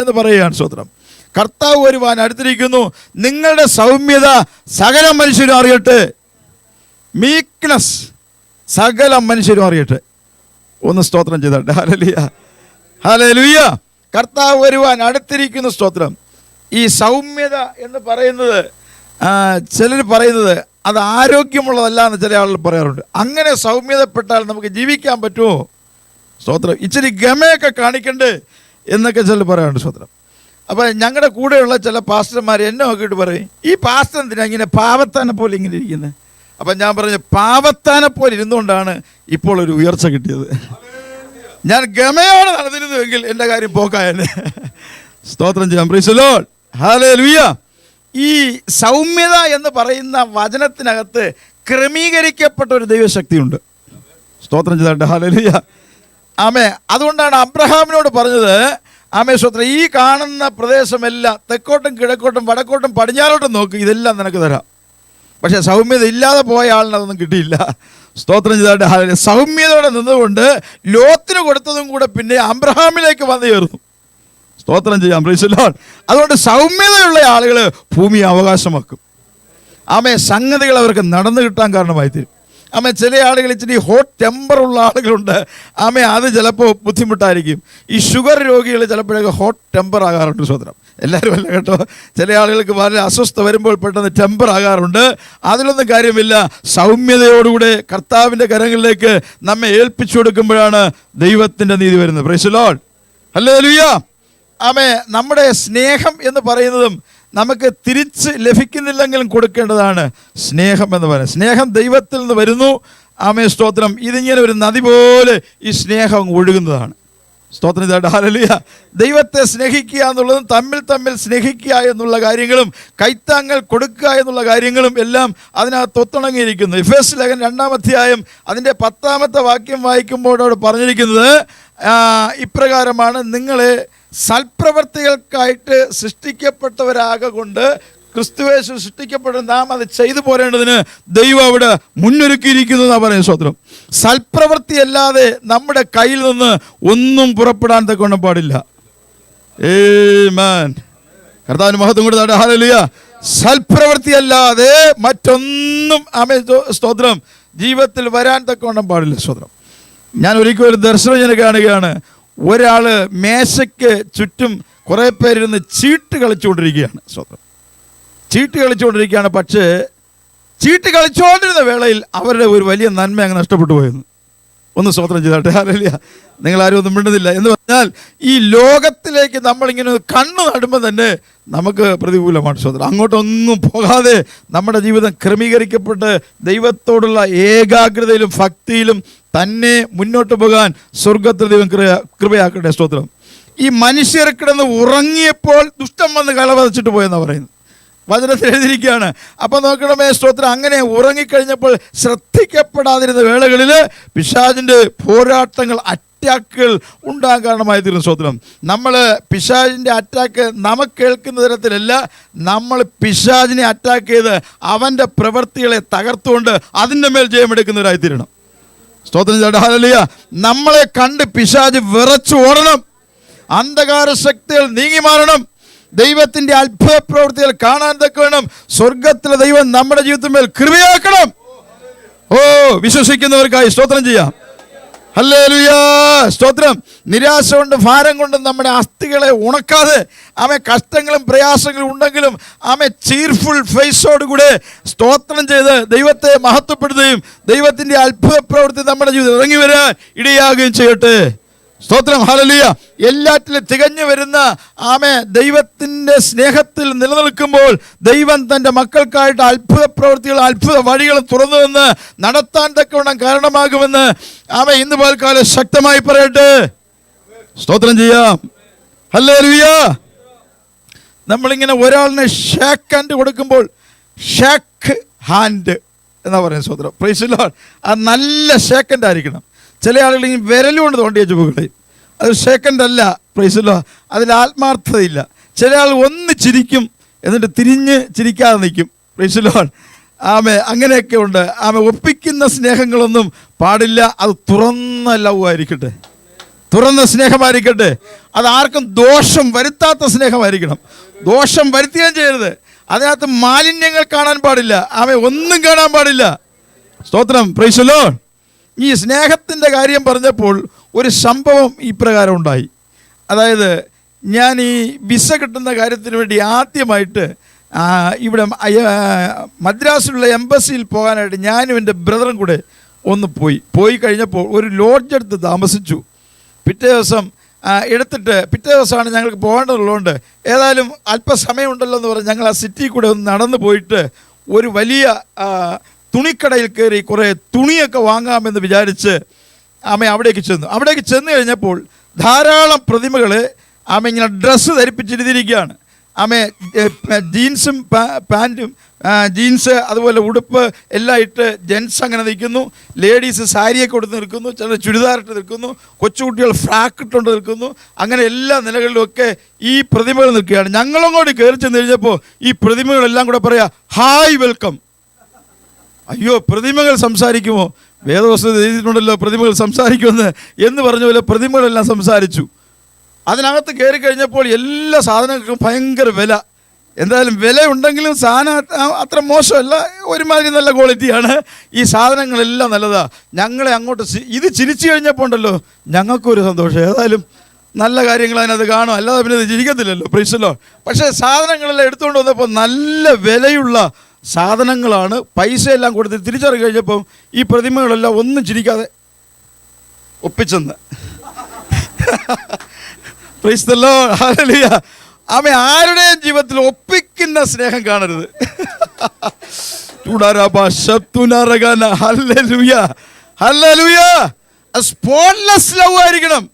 എന്ന് പറയുകയാണ്. സ്തോത്രം. കർത്താവ് വരുവാൻ അടുത്തിരിക്കുന്നു. നിങ്ങളുടെ സൗമ്യത സകല മനുഷ്യരും അറിയട്ടെ. മീക്ക്നെസ് സകല മനുഷ്യരും അറിയട്ടെ. ഒന്ന് സ്തോത്രം ചെയ്താട്ടെ. ഹല്ലേലൂയ. ഹല്ലേലൂയ. കർത്താവ് വരുവാൻ അടുത്തിരിക്കുന്നു. സ്തോത്രം. ഈ സൗമ്യത എന്ന് പറയുന്നത് ചിലർ പറയുന്നത് അത് ആരോഗ്യമുള്ളതല്ല എന്ന് ചില ആളുകൾ പറയാറുണ്ട്. അങ്ങനെ സൗമ്യതപ്പെട്ടാൽ നമുക്ക് ജീവിക്കാൻ പറ്റുമോ? സ്തോത്രം. ഇച്ചിരി ഗമയൊക്കെ കാണിക്കണ്ടേ എന്നൊക്കെ ചിലർ പറയാറുണ്ട്. സ്തോത്രം. അപ്പോൾ ഞങ്ങളുടെ കൂടെയുള്ള ചില പാസ്റ്റർമാർ എന്നെ നോക്കിയിട്ട് പറയും, ഈ പാസ്റ്റർ എന്തിനാ ഇങ്ങനെ പാവത്താനെ പോലെ ഇങ്ങനെ ഇരിക്കുന്നത്? അപ്പം ഞാൻ പറഞ്ഞു, പാവത്താനെ പോലെ ഇരുന്നുകൊണ്ടാണ് ഇപ്പോൾ ഒരു ഉയർച്ച കിട്ടിയത്. ഞാൻ ഗമയോടെ നടന്നിരുന്നുവെങ്കിൽ എൻ്റെ കാര്യം പോക്കായനെ. സ്തോത്രം ചെയ്യാം. Price the Lord. ഹല്ലേലൂയ. ഈ സൗമ്യത എന്ന് പറയുന്ന വചനത്തിനകത്ത് ക്രമീകരിക്കപ്പെട്ട ഒരു ദൈവശക്തിയുണ്ട്. സ്തോത്രം ചെയ്താട്ടെ. ഹല്ലേലൂയ. ആമേ. അതുകൊണ്ടാണ് അബ്രഹാമിനോട് പറഞ്ഞത്, ആമേ സ്തോത്രം, ഈ കാണുന്ന പ്രദേശമെല്ലാം തെക്കോട്ടും കിഴക്കോട്ടും വടക്കോട്ടും പടിഞ്ഞാറോട്ടും നോക്ക്, ഇതെല്ലാം നിനക്ക് തരാം. പക്ഷേ സൗമ്യത ഇല്ലാതെ പോയ ആളിന് അതൊന്നും കിട്ടിയില്ല. സ്തോത്രം ചെയ്താട്ടെ. ഹല്ലേലൂയ. സൗമ്യതയോടെ നിന്നുകൊണ്ട് ലോത്തിന് കൊടുത്തതും കൂടെ പിന്നെ അബ്രഹാമിലേക്ക് വന്നു ചേർന്നു. സ്തോത്രം ചെയ്യാം. Price the Lord. അതുകൊണ്ട് സൗമ്യതയുള്ള ആളുകൾ ഭൂമിയെ അവകാശമാക്കും. ആമേ. സംഗതികൾ അവർക്ക് നടന്നു കിട്ടാൻ കാരണമായി തീരും. ആമേ. ചില ആളുകൾ ഇച്ചിരി ഹോട്ട് ടെമ്പറുള്ള ആളുകളുണ്ട്. ആമേ. അത് ചിലപ്പോൾ ബുദ്ധിമുട്ടായിരിക്കും. ഈ ഷുഗർ രോഗികൾ ചിലപ്പോഴൊക്കെ ഹോട്ട് ടെമ്പർ ആകാറുണ്ട്. സ്തോത്രം. എല്ലാവരും അല്ല കേട്ടോ. ചില ആളുകൾക്ക് വളരെ അസ്വസ്ഥ വരുമ്പോൾ പെട്ടെന്ന് ടെമ്പർ ആകാറുണ്ട്. അതിലൊന്നും കാര്യമില്ല. സൗമ്യതയോടുകൂടെ കർത്താവിൻ്റെ കരങ്ങളിലേക്ക് നമ്മെ ഏൽപ്പിച്ചു കൊടുക്കുമ്പോഴാണ് ദൈവത്തിൻ്റെ നീതി വരുന്നത്. Price the Lord. ഹല്ലേലൂയ. ആമേ. നമ്മുടെ സ്നേഹം എന്ന് പറയുന്നതും നമുക്ക് തിരിച്ച് ലഭിക്കുന്നില്ലെങ്കിലും കൊടുക്കേണ്ടതാണ് സ്നേഹം എന്ന് പറയുന്നത്. സ്നേഹം ദൈവത്തിൽ നിന്ന് വരുന്നു. ആമേ. സ്തോത്രം. ഇതിങ്ങനെ ഒരു നദി പോലെ ഈ സ്നേഹം ഒഴുകുന്നതാണ്. സ്തോത്രം ചെയ്താട്ടെ. ഹല്ലേലൂയ. ദൈവത്തെ സ്നേഹിക്കുക എന്നുള്ളതും തമ്മിൽ സ്നേഹിക്കുക എന്നുള്ള കാര്യങ്ങളും കൈത്താങ്ങൽ കൊടുക്കുക എന്നുള്ള കാര്യങ്ങളും എല്ലാം അതിനകത്ത് ഒത്തിണങ്ങിയിരിക്കുന്നു. എഫേസ്യ ലേഖനം 2-ാം അധ്യായം അതിൻ്റെ 10-ാമത്തെ വാക്യം വായിക്കുമ്പോഴോട് പറഞ്ഞിരിക്കുന്നത് ഇപ്രകാരമാണ്, നിങ്ങളെ സൽപ്രവർത്തികൾക്കായിട്ട് സൃഷ്ടിക്കപ്പെട്ടവരാകൊണ്ട് ക്രിസ്തുവേശു സൃഷ്ടിക്കപ്പെട്ട നാം അത് ചെയ്തു പോരേണ്ടതിന് ദൈവം അവിടെ മുന്നൊരുക്കിയിരിക്കുന്നു എന്നാണ് പറയുന്നത്. സ്തോത്രം. സൽപ്രവൃത്തി അല്ലാതെ നമ്മുടെ കയ്യിൽ നിന്ന് ഒന്നും പുറപ്പെടാൻ തക്കൊണ്ട് പാടില്ല. ആമേൻ. കർത്താവിന് മഹത്വം കൊടുത്താട്ടെ. ഹല്ലേലൂയ. സൽപ്രവൃത്തി അല്ലാതെ മറ്റൊന്നും ആമേൻ സ്തോത്രം ജീവിതത്തിൽ വരാൻ തക്കവണ്ണം പാടില്ല. സ്തോത്രം. ഞാൻ ഒരിക്കലും ഒരു ദർശനം ഞാൻ കാണുകയാണ്. ഒരാൾ മേശയ്ക്ക് ചുറ്റും കുറേ പേരിരുന്ന് ചീട്ട് കളിച്ചുകൊണ്ടിരിക്കുകയാണ്. സ്തോത്രം. ചീട്ട് കളിച്ചുകൊണ്ടിരിക്കുകയാണ്. പക്ഷേ ചീട്ട് കളിച്ചുകൊണ്ടിരുന്ന വേളയിൽ അവരുടെ ഒരു വലിയ നന്മ അങ്ങ് നഷ്ടപ്പെട്ടു പോയിരുന്നു. ഒന്ന് സ്തോത്രം ചെയ്താട്ടെ. ഹല്ലേലൂയ. നിങ്ങളാരും ഒന്നും മിണ്ടുന്നില്ല എന്ന് പറഞ്ഞാൽ ഈ ലോകത്തിലേക്ക് നമ്മളിങ്ങനെ കണ്ണു നടുമ്പോൾ തന്നെ നമുക്ക് പ്രതികൂലമാണ്. സ്തോത്രം. അങ്ങോട്ടൊന്നും പോകാതെ നമ്മുടെ ജീവിതം ക്രമീകരിക്കപ്പെട്ട് ദൈവത്തോടുള്ള ഏകാഗ്രതയിലും ഭക്തിയിലും തന്നെ മുന്നോട്ട് പോകാൻ സ്വർഗത്തിൽ ദൈവം കൃപയാക്കട്ടെ. സ്തോത്രം. ഈ മനുഷ്യർ കിടന്ന് ഉറങ്ങിയപ്പോൾ ദുഷ്ടം വന്ന് കളവതച്ചിട്ട് പോയെന്നാണ് പറയുന്നത്. വചനത്തിൽ എഴുതിയിരിക്കുകയാണ്. അപ്പം നോക്കണമേ സ്തോത്രം. അങ്ങനെ ഉറങ്ങിക്കഴിഞ്ഞപ്പോൾ ശ്രദ്ധിക്കപ്പെടാതിരുന്ന വേളകളിൽ പിശാചിൻ്റെ പോരാട്ടങ്ങൾ അറ്റാക്കുകൾ ഉണ്ടാകാൻ കാരണമായി തീർന്നു. സ്തോത്രം. നമ്മൾ പിശാചിൻ്റെ അറ്റാക്ക് നമുക്ക് കേൾക്കുന്ന തരത്തിലല്ല, നമ്മൾ പിശാചിനെ അറ്റാക്ക് ചെയ്ത് അവൻ്റെ പ്രവൃത്തികളെ തകർത്തുകൊണ്ട് അതിൻ്റെ മേൽ ജയമെടുക്കുന്നവരായി തീരണം. സ്തോത്രം ചെയ്യട്ടെ. ഹല്ലേലൂയ. നമ്മളെ കണ്ട് പിശാച് വിറച്ചു ഓടണം, അന്ധകാര ശക്തികൾ നീങ്ങി മാറണം, ദൈവത്തിൻ്റെ അത്ഭുത പ്രവൃത്തികൾ കാണാൻ തക്കവണ്ണം സ്വർഗത്തിലെ ദൈവം നമ്മുടെ ജീവിതത്തിന്മേൽ കൃപയാക്കണം. ഓ, വിശ്വസിക്കുന്നവർക്കായി സ്തോത്രം ചെയ്യാം. ഹല്ലേലൂയ. സ്തോത്രം. നിരാശ കൊണ്ട് ഭാരം കൊണ്ട് നമ്മുടെ അസ്ഥികളെ ഉണക്കാതെ കഷ്ടങ്ങളും പ്രയാസങ്ങളും ഉണ്ടെങ്കിലും ചീർഫുൾ ഫേസോടുകൂടെ സ്തോത്രം ചെയ്ത് ദൈവത്തെ മഹത്വപ്പെടുത്തുകയും ദൈവത്തിൻ്റെ അത്ഭുത പ്രവൃത്തി നമ്മുടെ ജീവിതത്തിൽ ഇറങ്ങി വരാൻ ഇടയാകുകയും ചെയ്യട്ടെ. സ്തോത്രം. ഹല്ലേലൂയ. എല്ലാറ്റിലും തികഞ്ഞു വരുന്ന ദൈവത്തിൻ്റെ സ്നേഹത്തിൽ നിലനിൽക്കുമ്പോൾ ദൈവം തൻ്റെ മക്കൾക്കായിട്ട് അത്ഭുത പ്രവൃത്തികളും അത്ഭുത വഴികളും തുറന്നു നിന്ന് നടത്താൻ തക്കവണ്ണം കാരണമാകുമെന്ന് ഇന്ന് പകൽക്കാലം ശക്തമായി പറയട്ടെ. സ്തോത്രം ചെയ്യാം. ഹല്ലേലൂയ. നമ്മളിങ്ങനെ ഒരാളിനെ ഷേക്ക് ഹാൻഡ് കൊടുക്കുമ്പോൾ ഷേക്ക് ഹാൻഡ് എന്നാ പറയുന്നത്. സ്തോത്രം. Praise the Lord. അത് നല്ല ഷേക്ക് ഹാൻഡ് ആയിരിക്കണം. ചില ആളുകൾ ഈ വിരലുകൊണ്ട് തോണ്ടി വെച്ച് പോകുന്നത് അത് ഷേക്കൻഡ് അല്ല. Price the Lord. അതിൽ ആത്മാർത്ഥതയില്ല. ചില ആൾ ഒന്ന് ചിരിക്കും എന്നിട്ട് തിരിഞ്ഞ് ചിരിക്കാതെ നിൽക്കും. Price the Lord. അങ്ങനെയൊക്കെ ഉണ്ട്. ഒപ്പിക്കുന്ന സ്നേഹങ്ങളൊന്നും പാടില്ല. അത് തുറന്ന ലവ് ആയിരിക്കട്ടെ, തുറന്ന സ്നേഹമായിരിക്കട്ടെ. അത് ആർക്കും ദോഷം വരുത്താത്ത സ്നേഹമായിരിക്കണം. ദോഷം വരുത്തുകയും ചെയ്യരുത്. അതിനകത്ത് മാലിന്യങ്ങൾ കാണാൻ പാടില്ല. ഒന്നും കാണാൻ പാടില്ല. സ്തോത്രം. Praise the Lord. ഈ സ്നേഹത്തിൻ്റെ കാര്യം പറഞ്ഞപ്പോൾ ഒരു സംഭവം ഇപ്രകാരം ഉണ്ടായി. അതായത് ഞാൻ ഈ വിസ കിട്ടുന്ന കാര്യത്തിന് വേണ്ടി ആദ്യമായിട്ട് ഇവിടെ മദ്രാസിലുള്ള എംബസിയിൽ പോകാനായിട്ട് ഞാനും എൻ്റെ ബ്രദറും കൂടെ ഒന്ന് പോയി കഴിഞ്ഞപ്പോൾ ഒരു ലോഡ്ജ് എടുത്ത് താമസിച്ചു. പിറ്റേ ദിവസം എടുത്തിട്ട് പിറ്റേ ദിവസമാണ് ഞങ്ങൾക്ക് പോകേണ്ടതുള്ളതുകൊണ്ട് ഏതായാലും അല്പസമയം ഉണ്ടല്ലോ എന്ന് പറഞ്ഞ് ഞങ്ങൾ ആ സിറ്റി കൂടെ ഒന്ന് നടന്നു പോയിട്ട് ഒരു വലിയ തുണിക്കടയിൽ കയറി കുറേ തുണിയൊക്കെ വാങ്ങാമെന്ന് വിചാരിച്ച് അവിടേക്ക് ചെന്ന് കഴിഞ്ഞപ്പോൾ ധാരാളം പ്രതിമകൾ ഇങ്ങനെ ഡ്രസ്സ് ധരിപ്പിച്ചിരുത്തിയിരിക്കുകയാണ്. ജീൻസും പാൻറ്റും ജീൻസ് അതുപോലെ ഉടുപ്പ് എല്ലാം ഇട്ട് ജെൻസ് അങ്ങനെ നിൽക്കുന്നു, ലേഡീസ് സാരിയൊക്കെ കൊടുത്ത് നിൽക്കുന്നു, ചിലർ ചുരിദാറിട്ട് നിൽക്കുന്നു, കൊച്ചുകുട്ടികൾ ഫ്രാക്ക് ഇട്ടുകൊണ്ട് നിൽക്കുന്നു. അങ്ങനെ എല്ലാ നിലകളിലുമൊക്കെ ഈ പ്രതിമകൾ നിൽക്കുകയാണ്. ഞങ്ങളങ്ങോട്ട് കയറി ചെന്ന് കഴിഞ്ഞപ്പോൾ ഈ പ്രതിമകളെല്ലാം കൂടെ പറയാ ഹായ് വെൽക്കം. അയ്യോ, പ്രതിമകൾ സംസാരിക്കുമോ? വേദപുസ്തകത്തിൽ എഴുതിയിട്ടുണ്ടല്ലോ പ്രതിമകൾ സംസാരിക്കുമെന്ന് എന്ന് പറഞ്ഞ പോലെ പ്രതിമകളെല്ലാം സംസാരിച്ചു. അതിനകത്ത് കയറി കഴിഞ്ഞപ്പോൾ എല്ലാ സാധനങ്ങൾക്കും ഭയങ്കര വില. എന്തായാലും വില ഉണ്ടെങ്കിലും സാധനം അത്ര മോശമല്ല, ഒരുമാതിരി നല്ല ക്വാളിറ്റിയാണ്. ഈ സാധനങ്ങളെല്ലാം നല്ലതാണ്. ഞങ്ങളെ അങ്ങോട്ട് ഇത് ചിരിച്ചു കഴിഞ്ഞപ്പോൾ ഉണ്ടല്ലോ ഞങ്ങൾക്കൊരു സന്തോഷം. ഏതായാലും നല്ല കാര്യങ്ങൾ അതിനകത്ത് കാണും, അല്ലാതെ പിന്നെ ഇത് ചിരിക്കത്തില്ലല്ലോ. Price the Lord. പക്ഷേ സാധനങ്ങളെല്ലാം എടുത്തുകൊണ്ട് വന്നപ്പോൾ നല്ല വിലയുള്ള സാധനങ്ങളാണ്. പൈസ എല്ലാം കൊടുത്ത് തിരിച്ചറിഞ്ഞ് കഴിഞ്ഞപ്പോൾ ഈ പ്രതിമകളെല്ലാം ഒന്നും ചിരിക്കാതെ ഒപ്പിച്ചെന്ന്. Praise the Lord. ഹല്ലേലൂയ. ആരുടെയും ജീവിതത്തിൽ ഒപ്പിക്കുന്ന സ്നേഹം കാണരുത്. ഹല്ലേലൂയ. ഹല്ലേലൂയ. സ്പോട്ട്ലെസ് ലവ് ആയിരിക്കണം.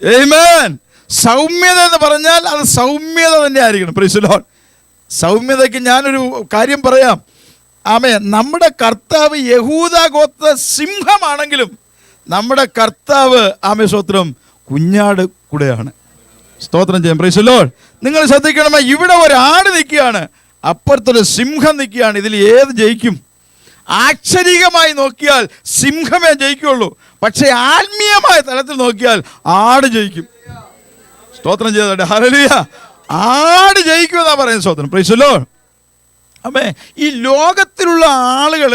ആമേൻ. സൗമ്യത എന്ന് പറഞ്ഞാൽ അത് സൗമ്യത തന്നെ ആയിരിക്കണം. Price the Lord. സൗമ്യതയ്ക്ക് ഞാനൊരു കാര്യം പറയാം. നമ്മുടെ കർത്താവ് യഹൂദ ഗോത്ര സിംഹമാണെങ്കിലും നമ്മുടെ കർത്താവ് സ്തോത്രം കുഞ്ഞാട് കൂടെയാണ്. സ്തോത്രം ചെയ്യാം. Price the Lord. നിങ്ങൾ ശ്രദ്ധിക്കണമേ, ഇവിടെ ഒരാട് നിൽക്കുകയാണ്, അപ്പുറത്തൊരു സിംഹം നിൽക്കുകയാണ്. ഇതിൽ ഏത് ജയിക്കും? ആക്ഷരികമായി നോക്കിയാൽ സിംഹമേ ജയിക്കുള്ളൂ, പക്ഷേ ആത്മീയമായ തലത്തിൽ നോക്കിയാൽ ആട് ജയിക്കും. സ്തോത്രം ചെയ്തോട്ടെ. ഹല്ലേലൂയ. ആട് ജയിക്കുമെന്നാ പറയുന്നത്. സ്തോത്രം. Praise the Lord. ഈ ലോകത്തിലുള്ള ആളുകൾ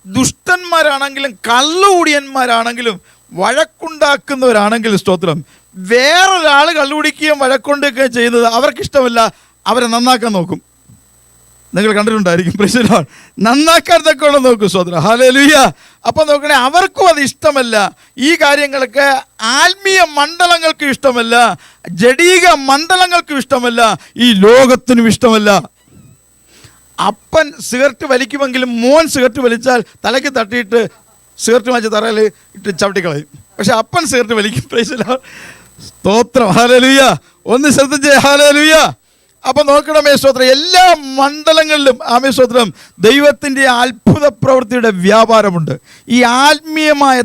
ദുഷ്ടന്മാരാണെങ്കിലും കള്ളുകൂടിയന്മാരാണെങ്കിലും വഴക്കുണ്ടാക്കുന്നവരാണെങ്കിലും സ്തോത്രം, വേറൊരാൾ കള്ളുകുടിക്കുകയും വഴക്കുണ്ടാക്കുകയും ചെയ്യുന്നത് അവർക്കിഷ്ടമല്ല. അവരെ നന്നാക്കാൻ നോക്കും. നിങ്ങൾ കണ്ടിട്ടുണ്ടായിരിക്കും. Price the Lord. നന്നാക്കാൻ തക്കോളം നോക്കും. സ്തോത്രം. ഹല്ലേലൂയ. അപ്പം നോക്കണേ, അവർക്കും അത് ഇഷ്ടമല്ല. ഈ കാര്യങ്ങളൊക്കെ ആത്മീയ മണ്ഡലങ്ങൾക്കും ഇഷ്ടമല്ല, ജഡീക മണ്ഡലങ്ങൾക്കും ഇഷ്ടമല്ല, ഈ ലോകത്തിനും ഇഷ്ടമല്ല. അപ്പൻ സിഗരറ്റ് വലിക്കുമെങ്കിലും മോൻ സിഗരറ്റ് വലിച്ചാൽ തലയ്ക്ക് തട്ടിയിട്ട് സിഗരറ്റ് വാങ്ങിച്ച് തറയിൽ ഇട്ട് ചവിട്ടിക്കളയും. പക്ഷെ അപ്പൻ സിഗരറ്റ് വലിക്കും. Price the Lord. സ്തോത്രം. ഹല്ലേലൂയ. ഒന്ന് ശ്രദ്ധിച്ചേ. ഹല്ലേലൂയ. അപ്പൊ നോക്കണമേ സ്തോത്രം, എല്ലാ മണ്ഡലങ്ങളിലും ആമേ സ്തോത്രം ദൈവത്തിൻ്റെ അത്ഭുത പ്രവൃത്തിയുടെ വ്യാപാരമുണ്ട്. ഈ ആത്മീയമായ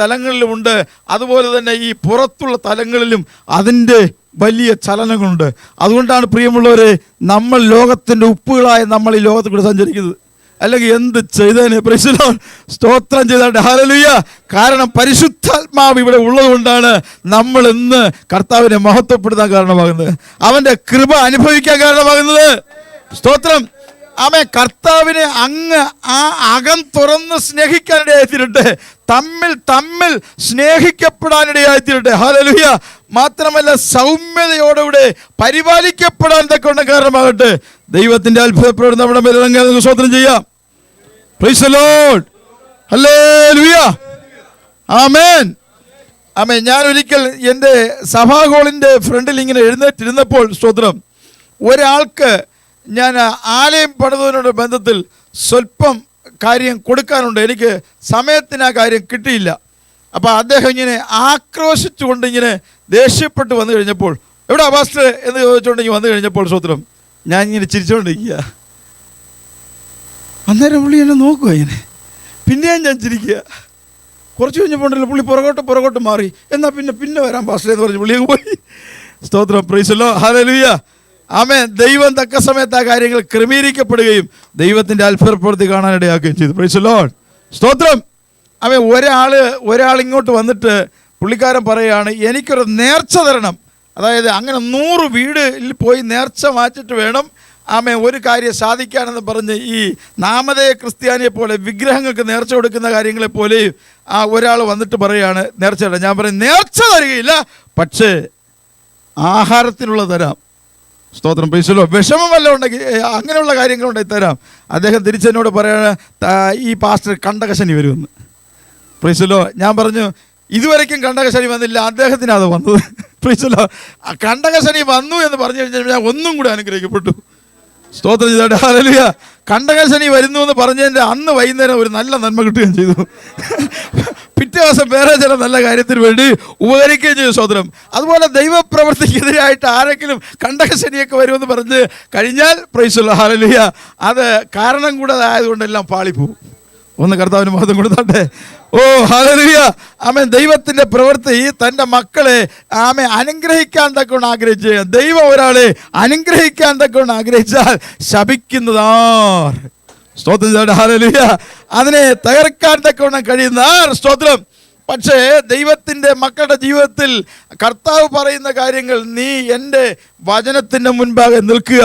തലങ്ങളിലുമുണ്ട്. അതുപോലെ തന്നെ ഈ പുറത്തുള്ള തലങ്ങളിലും അതിൻ്റെ വലിയ ചലനങ്ങളുണ്ട്. അതുകൊണ്ടാണ് പ്രിയമുള്ളവരെ, നമ്മൾ ലോകത്തിൻ്റെ ഉപ്പുകളായ നമ്മൾ ഈ ലോകത്തിൽ കൂടെ സഞ്ചരിക്കുന്നത്. അല്ലെങ്കിൽ എന്ത് ചെയ്തേനെ, പ്രൈസ് ദി ലോർഡ്, സ്തോത്രം ചെയ്താട്ടെ, ഹല്ലേലൂയ. കാരണം പരിശുദ്ധാത്മാവ് ഇവിടെ ഉള്ളത് കൊണ്ടാണ് നമ്മൾ ഇന്ന് കർത്താവിനെ മഹത്വപ്പെടുത്താൻ കാരണമാകുന്നത്, അവൻ്റെ കൃപ അനുഭവിക്കാൻ കാരണമാകുന്നത്. സ്തോത്രം. ആമേൻ. കർത്താവിനെ അങ്ങ് ആ അകം തുറന്ന് സ്നേഹിക്കാനിടയായിത്തീരട്ടെ, തമ്മിൽ സ്നേഹിക്കപ്പെടാനിടയായിത്തീരട്ടെ, ഹല്ലേലൂയ. മാത്രമല്ല സൗമ്യതയോടുകൂടെ പരിപാലിക്കപ്പെടാൻ തക്കൊണ്ട് കാരണമാകട്ടെ. ദൈവത്തിൻ്റെ അത്ഭുത പ്രവൃത്തി നമ്മുടെ മേൽ ഇറങ്ങാൻ സ്തോത്രം ചെയ്യാം. പ്രൈസ് ദി ലോർഡ്, ഹല്ലേലൂയ, ആമേൻ, ആമേൻ. ഞാൻ ഒരിക്കൽ എൻ്റെ സഭാഹോളിൻ്റെ ഫ്രണ്ടിൽ ഇങ്ങനെ എഴുന്നേറ്റിരുന്നപ്പോൾ സ്തോത്രം, ഒരാൾക്ക് ഞാൻ ആലയം പണിതതിനോട് ബന്ധത്തിൽ സ്വല്പം കാര്യം കൊടുക്കാനുണ്ട്. എനിക്ക് സമയത്തിന് ആ കാര്യം കിട്ടിയില്ല. അപ്പോൾ അദ്ദേഹം ഇങ്ങനെ ആക്രോശിച്ചുകൊണ്ട് ഇങ്ങനെ ദേഷ്യപ്പെട്ട് വന്നു കഴിഞ്ഞപ്പോൾ, എവിടെ പാസ്റ്റർ എന്ന് ചോദിച്ചുകൊണ്ട് വന്നു കഴിഞ്ഞപ്പോൾ സ്തോത്രം, ഞാൻ ഇങ്ങനെ ചിരിച്ചുകൊണ്ടിരിക്കുക. അന്നേരം പുള്ളി എന്നെ നോക്കുക ഇങ്ങനെ, പിന്നെയും ഞാൻ ചിരിക്കുക. കുറച്ച് കഴിഞ്ഞപ്പോണ്ടല്ലോ പുള്ളി പുറകോട്ട് മാറി. എന്നാൽ പിന്നെ വരാം പാസ്റ്റർ എന്ന് പറഞ്ഞ് പുള്ളിയൊക്കെ പോയി. സ്തോത്രം, പ്രൈസ് ദി ലോർഡ്, ഹല്ലേലൂയ, ആമേൻ. ദൈവം തക്ക സമയത്ത് ആ കാര്യങ്ങൾ ക്രമീകരിക്കപ്പെടുകയും ദൈവത്തിൻ്റെ അത്ഭുത പ്രവൃത്തി കാണാനിടയാക്കുകയും ചെയ്തു. പ്രൈസ് ദി ലോർഡ്, സ്തോത്രം. ആമേൻ. ഒരാൾ ഇങ്ങോട്ട് വന്നിട്ട് പുള്ളിക്കാരൻ പറയുകയാണ്, എനിക്കൊരു നേർച്ച തരണം. അതായത് അങ്ങനെ 100 വീടിൽ പോയി നേർച്ച മാറ്റിട്ട് വേണം ആമേ ഒരു കാര്യം സാധിക്കാനെന്ന് പറഞ്ഞ് ഈ നാമധേയ ക്രിസ്ത്യാനിയെ പോലെ വിഗ്രഹങ്ങൾക്ക് നേർച്ച കൊടുക്കുന്ന കാര്യങ്ങളെ പോലെ ഒരാൾ വന്നിട്ട് പറയുകയാണ് നേർച്ച തരാം. ഞാൻ പറയും നേർച്ച തരികയില്ല, പക്ഷേ ആഹാരത്തിനുള്ള തരാം. സ്തോത്രം, പ്രൈസ് ദി ലോർഡ്. വിഷമമല്ല ഉണ്ടെങ്കിൽ അങ്ങനെയുള്ള കാര്യങ്ങളുണ്ടെങ്കിൽ തരാം. അദ്ദേഹം തിരിച്ചെന്നോട് പറയാണ്, ഈ പാസ്റ്റർ കണ്ടകശനി വരുമെന്ന്. Price the Lord. ഞാൻ പറഞ്ഞു ഇതുവരെയ്ക്കും കണ്ടകശനി വന്നില്ല, അദ്ദേഹത്തിന് അത് വന്നത്. Price the Lord. കണ്ടകശനി വന്നു എന്ന് പറഞ്ഞു കഴിഞ്ഞാൽ ഞാൻ ഒന്നും കൂടെ അനുഗ്രഹിക്കപ്പെട്ടു. സ്തോത്രം ചെയ്താട്ടെ, ഹല്ലേലൂയ. കണ്ടകശനി വരുന്നു എന്ന് പറഞ്ഞതിൻ്റെ അന്ന് വൈകുന്നേരം ഒരു നല്ല നന്മ കിട്ടുകയും ചെയ്തു. പിറ്റേ ദിവസം വേറെ ചില നല്ല കാര്യത്തിന് വേണ്ടി ഉപകരിക്കുകയും ചെയ്തു. സ്തോത്രം. അതുപോലെ ദൈവപ്രവൃത്തിക്കെതിരായിട്ട് ആരെങ്കിലും കണ്ടകശനിയൊക്കെ വരുമെന്ന് പറഞ്ഞ് കഴിഞ്ഞാൽ പ്രൈസ് ദി ലോർഡ്, ഹല്ലേലൂയ, അത് കാരണം കൂടാതെ ആയതുകൊണ്ടെല്ലാം പാളിപ്പോവും. ഒന്ന് കർത്താവിന് മഹത്വം കൊടുത്താട്ടെ. ഓ ഹല്ലേലൂയ, ആമേൻ. ദൈവത്തിൻ്റെ പ്രവൃത്തി തൻ്റെ മക്കളെ അനുഗ്രഹിക്കാൻ തക്കൊണ്ട് ആഗ്രഹിച്ച്, ദൈവം ഒരാളെ അനുഗ്രഹിക്കാൻ തക്കൊണ്ട് ആഗ്രഹിച്ചാൽ ശപിക്കുന്നതാർ. സ്തോത്രം, ഹല്ലേലൂയ. അതിനെ തകർക്കാൻ തക്കൊണ്ട് കഴിയുന്ന സ്തോത്രം. പക്ഷേ ദൈവത്തിൻ്റെ മക്കളുടെ ജീവിതത്തിൽ കർത്താവ് പറയുന്ന കാര്യങ്ങൾ, നീ എൻ്റെ വചനത്തിൻ്റെ മുൻപാകെ നിൽക്കുക,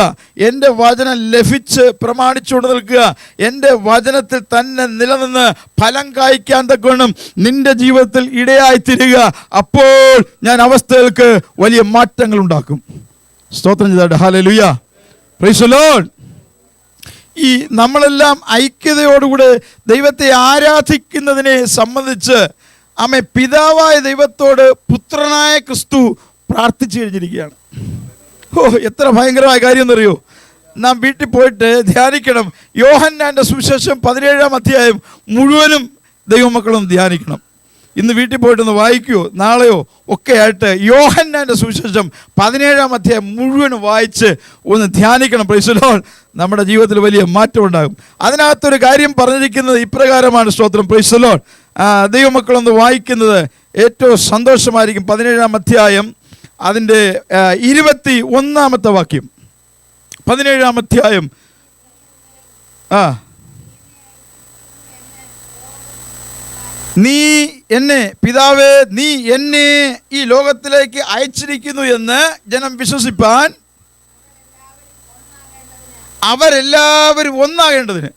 എൻ്റെ വചനം ലഭിച്ച് പ്രമാണിച്ചുകൊണ്ട് നിൽക്കുക, എൻ്റെ വചനത്തിൽ തന്നെ നിലനിന്ന് ഫലം കായ്ക്കാൻ തക്കവണ്ണം നിൻ്റെ ജീവിതത്തിൽ ഇടയായിത്തീരുക. അപ്പോൾ ഞാൻ അവസ്ഥകൾക്ക് വലിയ മാറ്റങ്ങൾ ഉണ്ടാക്കും. സ്തോത്രം ചെയ്താട്ടെ, ഹല്ലേലൂയ, പ്രൈസ് ദി ലോർഡ്. ഈ നമ്മളെല്ലാം ഐക്യതയോടുകൂടെ ദൈവത്തെ ആരാധിക്കുന്നതിനെ സംബന്ധിച്ച് ആമേ പിതാവായ ദൈവത്തോട് പുത്രനായ ക്രിസ്തു പ്രാർത്ഥിച്ചു കഴിഞ്ഞിരിക്കുകയാണ്. ഓ, എത്ര ഭയങ്കരമായ കാര്യം എന്നറിയോ? നാം വീട്ടിൽ പോയിട്ട് ധ്യാനിക്കണം. യോഹന്നാൻ്റെ സുവിശേഷം 17-ാം അധ്യായം മുഴുവനും ദൈവമക്കളും ധ്യാനിക്കണം. ഇന്ന് വീട്ടിൽ പോയിട്ടൊന്ന് വായിക്കുകയോ നാളെയോ ഒക്കെ ആയിട്ട് യോഹന്നാൻ്റെ സുവിശേഷം 17-ാം അധ്യായം മുഴുവനും വായിച്ച് ഒന്ന് ധ്യാനിക്കണം. Praise the Lord. നമ്മുടെ ജീവിതത്തിൽ വലിയ മാറ്റം ഉണ്ടാകും. അതിനകത്തൊരു കാര്യം പറഞ്ഞിരിക്കുന്നത് ഇപ്രകാരമാണ്. സ്തോത്രം, പ്രൈസ് ദി ലോർഡ്. ദൈവമക്കളൊന്ന് വായിക്കുന്നത് ഏറ്റവും സന്തോഷമായിരിക്കും. 17-ാം അധ്യായം അതിൻ്റെ 21-ാമത്തെ വാക്യം. 17-ാം അധ്യായം നീ എന്നെ പിതാവേ, നീ എന്നെ ഈ ലോകത്തിലേക്ക് അയച്ചിരിക്കുന്നു എന്ന് ജനം വിശ്വസിപ്പാൻ അവരെല്ലാവരും ഒന്നാകേണ്ടതിന്.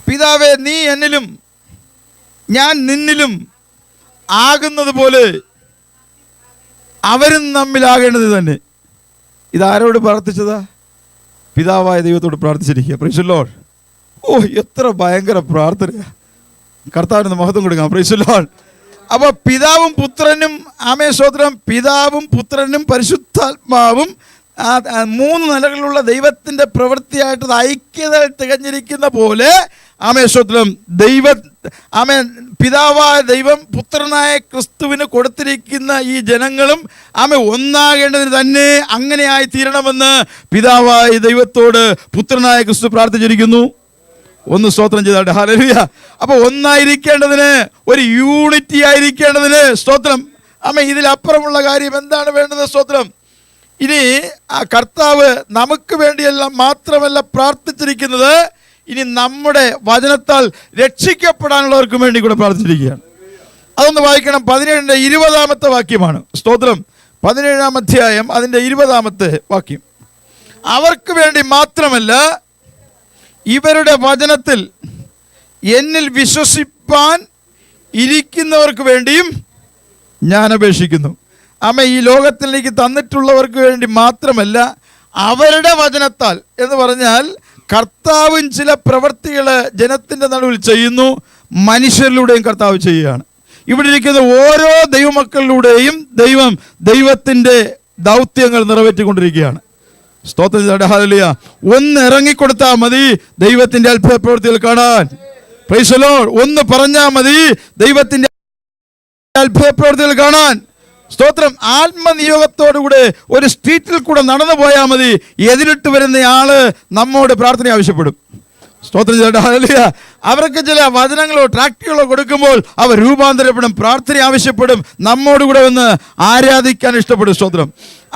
പിതാവേ, നീ എന്നിലും ഞാൻ നിന്നിലും ആകുന്നത് പോലെ അവരും തമ്മിലാകേണ്ടത് തന്നെ. ഇതാരോട് പ്രാർത്ഥിച്ചതാ? പിതാവായ ദൈവത്തോട് പ്രാർത്ഥിച്ചിരിക്കുക. Praise the Lord. ഓ, എത്ര ഭയങ്കര പ്രാർത്ഥനയാ. കർത്താവിന് മഹത്വം കൊടുക്കാം. Praise the Lord. അപ്പോൾ പിതാവും പുത്രനും, ആമേൻ, സ്തോത്രം, പിതാവും പുത്രനും പരിശുദ്ധാത്മാവും 3 നിലകളിലുള്ള ദൈവത്തിൻ്റെ പ്രവൃത്തിയായിട്ട് ഐക്യത തികഞ്ഞിരിക്കുന്ന പോലെ ആമേൻ സ്തോത്രം ആമേൻ പിതാവായ ദൈവം പുത്രനായ ക്രിസ്തുവിന് കൊടുത്തിരിക്കുന്ന ഈ ജനങ്ങളും ആമേൻ ഒന്നാകേണ്ടതിന് തന്നെ അങ്ങനെയായി തീരണമെന്ന് പിതാവായ ദൈവത്തോട് പുത്രനായ ക്രിസ്തു പ്രാർത്ഥിച്ചിരിക്കുന്നു. ഒന്ന് സ്തോത്രം ചെയ്താട്ടെ. ഹല്ലേലൂയ. അപ്പോൾ ഒന്നായിരിക്കേണ്ടതിന്, ഒരു യൂണിറ്റി ആയിരിക്കേണ്ടതിന് സ്തോത്രം. ആമേൻ. ഇതിലപ്പുറമുള്ള കാര്യം എന്താണ് വേണ്ടത്? സ്തോത്രം. ഇനി ആ കർത്താവ് നമുക്ക് വേണ്ടിയല്ല മാത്രമല്ല പ്രാർത്ഥിച്ചിരിക്കുന്നത്, ഇനി നമ്മുടെ വചനത്താൽ രക്ഷിക്കപ്പെടാനുള്ളവർക്കും വേണ്ടി കൂടെ പ്രാർത്ഥിച്ചിരിക്കുകയാണ്. അതൊന്ന് വായിക്കണം. 17-20 വാക്യമാണ്. സ്തോത്രം. 17 അധ്യായം അതിൻ്റെ 20 വാക്യം. അവർക്ക് വേണ്ടി മാത്രമല്ല, ഇവരുടെ വചനത്തിൽ എന്നിൽ വിശ്വസിപ്പാൻ ഇരിക്കുന്നവർക്ക് വേണ്ടിയും ഞാൻ അപേക്ഷിക്കുന്നു. ആമേൻ. ഈ ലോകത്തിലേക്ക് തന്നിട്ടുള്ളവർക്ക് വേണ്ടി മാത്രമല്ല, അവരുടെ വചനത്താൽ എന്ന് പറഞ്ഞാൽ കർത്താവും ചില പ്രവൃത്തികൾ ജനത്തിൻ്റെ നടുവിൽ ചെയ്യുന്നു, മനുഷ്യരിലൂടെയും കർത്താവ് ചെയ്യുകയാണ്. ഇവിടെ ഇരിക്കുന്ന ഓരോ ദൈവമക്കളിലൂടെയും ദൈവത്തിൻ്റെ ദൗത്യങ്ങൾ നിറവേറ്റിക്കൊണ്ടിരിക്കുകയാണ്. സ്തോത്രം. ഹല്ലേലൂയ. ഒന്ന് ഇറങ്ങിക്കൊടുത്താൽ മതി ദൈവത്തിൻ്റെ അത്ഭുത പ്രവൃത്തികൾ കാണാൻ. Price the Lord. ഒന്ന് പറഞ്ഞാൽ മതി ദൈവത്തിൻ്റെ അത്ഭുത പ്രവൃത്തികൾ കാണാൻ. സ്തോത്രം. ആത്മനിയോഗത്തോടുകൂടെ ഒരു സ്ട്രീറ്റിൽ കൂടെ നടന്നു പോയാൽ മതി, എതിരിട്ട് വരുന്ന ആള് നമ്മോട് പ്രാർത്ഥന ആവശ്യപ്പെടും. സ്തോത്രം ചെയ്യട്ടെ. ഹല്ലേലൂയ. അവർക്ക് ചില വചനങ്ങളോ ട്രാക്റ്റുകളോ കൊടുക്കുമ്പോൾ അവർ രൂപാന്തരപ്പെടും, പ്രാർത്ഥന ആവശ്യപ്പെടും, നമ്മോടുകൂടെ വന്ന് ആരാധിക്കാൻ ഇഷ്ടപ്പെടും. സ്തോത്രം.